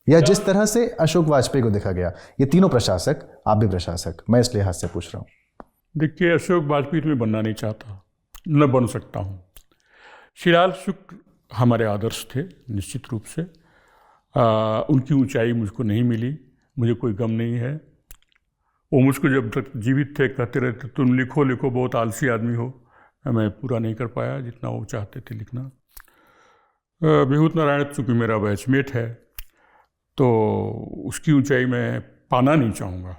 या जिस तरह से अशोक वाजपेयी को देखा गया। ये तीनों प्रशासक, आप भी प्रशासक, मैं इस लिहाज से पूछ रहा हूँ। देखिए, अशोक वाजपेयी तो मैं बनना नहीं चाहता, न बन सकता हूँ। श्रीलाल शुक्ल हमारे आदर्श थे निश्चित रूप से। उनकी ऊंचाई मुझको नहीं मिली, मुझे कोई गम नहीं है। वो मुझको जब तक जीवित थे कहते रहते, तुम लिखो लिखो, बहुत आलसी आदमी हो। मैं पूरा नहीं कर पाया जितना वो चाहते थे लिखना। विभूति नारायण चूँकि मेरा बैचमेट है, तो उसकी ऊंचाई मैं पाना नहीं चाहूँगा।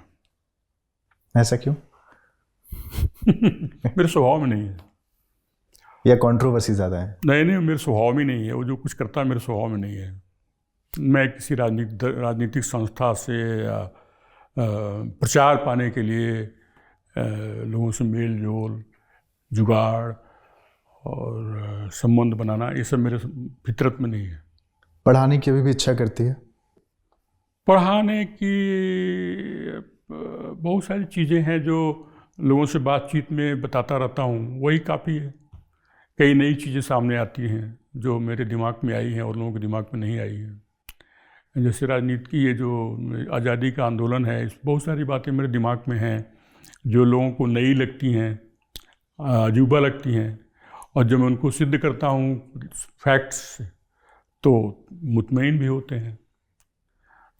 ऐसा क्यों? मेरे स्वभाव में नहीं है, या कंट्रोवर्सी ज़्यादा है? नहीं, मेरे स्वभाव में नहीं है। वो जो कुछ करता है मेरे स्वभाव में नहीं है। मैं किसी राजनीतिक संस्था से या प्रचार पाने के लिए लोगों से मेल जोल, जुगाड़ और संबंध बनाना, ये सब मेरे फितरत में नहीं है। पढ़ाने की अभी भी इच्छा करती है? पढ़ाने की बहुत सारी चीज़ें हैं जो लोगों से बातचीत में बताता रहता हूँ, वही काफ़ी है। कई नई चीज़ें सामने आती हैं जो मेरे दिमाग में आई हैं और लोगों के दिमाग में नहीं आई हैं। जैसे राजनीति की ये जो आज़ादी का आंदोलन है, इस बहुत सारी बातें मेरे दिमाग में हैं जो लोगों को नई लगती हैं, अजूबा लगती हैं, और जब मैं उनको सिद्ध करता हूँ फैक्ट्स से, तो मुतमईन भी होते हैं।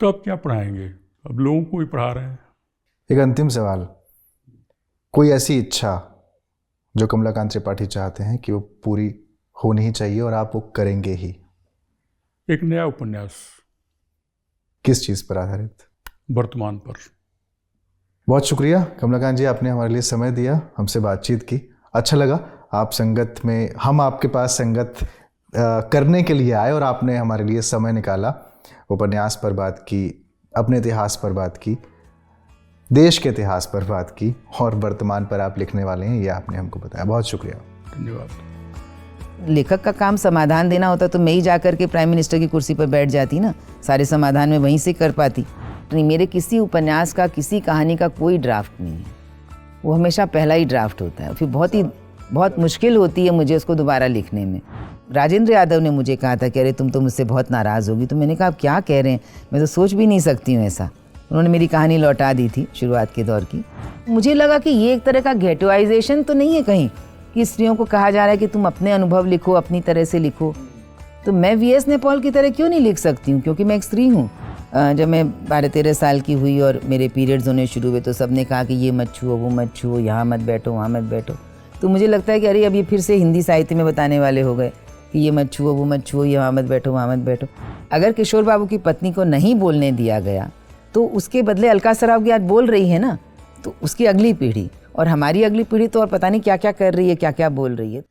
तो अब क्या पढ़ाएंगे, अब लोगों को भी पढ़ा रहे हैं। एक अंतिम सवाल, कोई ऐसी इच्छा जो कमलाकांत त्रिपाठी चाहते हैं कि वो पूरी होनी ही चाहिए और आप वो करेंगे ही? एक नया उपन्यास। किस चीज़ पर आधारित? वर्तमान पर। बहुत शुक्रिया कमलाकांत जी, आपने हमारे लिए समय दिया, हमसे बातचीत की, अच्छा लगा। आप संगत में, हम आपके पास संगत करने के लिए आए और आपने हमारे लिए समय निकाला, उपन्यास पर बात की, अपने इतिहास पर बात की, देश के इतिहास पर बात की, और वर्तमान पर आप लिखने वाले हैं, ये आपने हमको बताया। बहुत शुक्रिया। धन्यवाद। लेखक का काम समाधान देना होता तो मैं ही जाकर के प्राइम मिनिस्टर की कुर्सी पर बैठ जाती ना, सारे समाधान में वहीं से कर पाती। नहीं, मेरे किसी उपन्यास का, किसी कहानी का कोई ड्राफ्ट नहीं है, वो हमेशा पहला ही ड्राफ्ट होता है। फिर बहुत मुश्किल होती है मुझे उसको दोबारा लिखने में। राजेंद्र यादव ने मुझे कहा था कि अरे तुम तो मुझसे बहुत नाराज़ होगी, तो मैंने कहा आप क्या कह रहे हैं, मैं तो सोच भी नहीं सकती हूँ ऐसा। उन्होंने मेरी कहानी लौटा दी थी शुरुआत के दौर की। मुझे लगा कि ये एक तरह का गेटोइजेशन तो नहीं है कहीं कि स्त्रियों को कहा जा रहा है कि तुम अपने अनुभव लिखो, अपनी तरह से लिखो। तो मैं वीएस नैपॉल की तरह क्यों नहीं लिख सकती हूँ, क्योंकि मैं एक स्त्री हूँ। जब मैं 12-13 साल की हुई और मेरे पीरियड्स होने शुरू हुए तो सब ने कहा कि ये मत छुओ, वो मत छुओ, यहाँ मत बैठो, वहाँ मत बैठो। तो मुझे लगता है कि अरे अब ये फिर से हिंदी साहित्य में बताने वाले हो गए कि ये मत छुओ, वो मत छुओ, यहाँ मत बैठो, वहाँ मत बैठो। अगर किशोर बाबू की पत्नी को नहीं बोलने दिया गया तो उसके बदले अलका सरावगी आज बोल रही है ना, तो उसकी अगली पीढ़ी और हमारी अगली पीढ़ी तो और पता नहीं क्या क्या कर रही है, क्या क्या बोल रही है।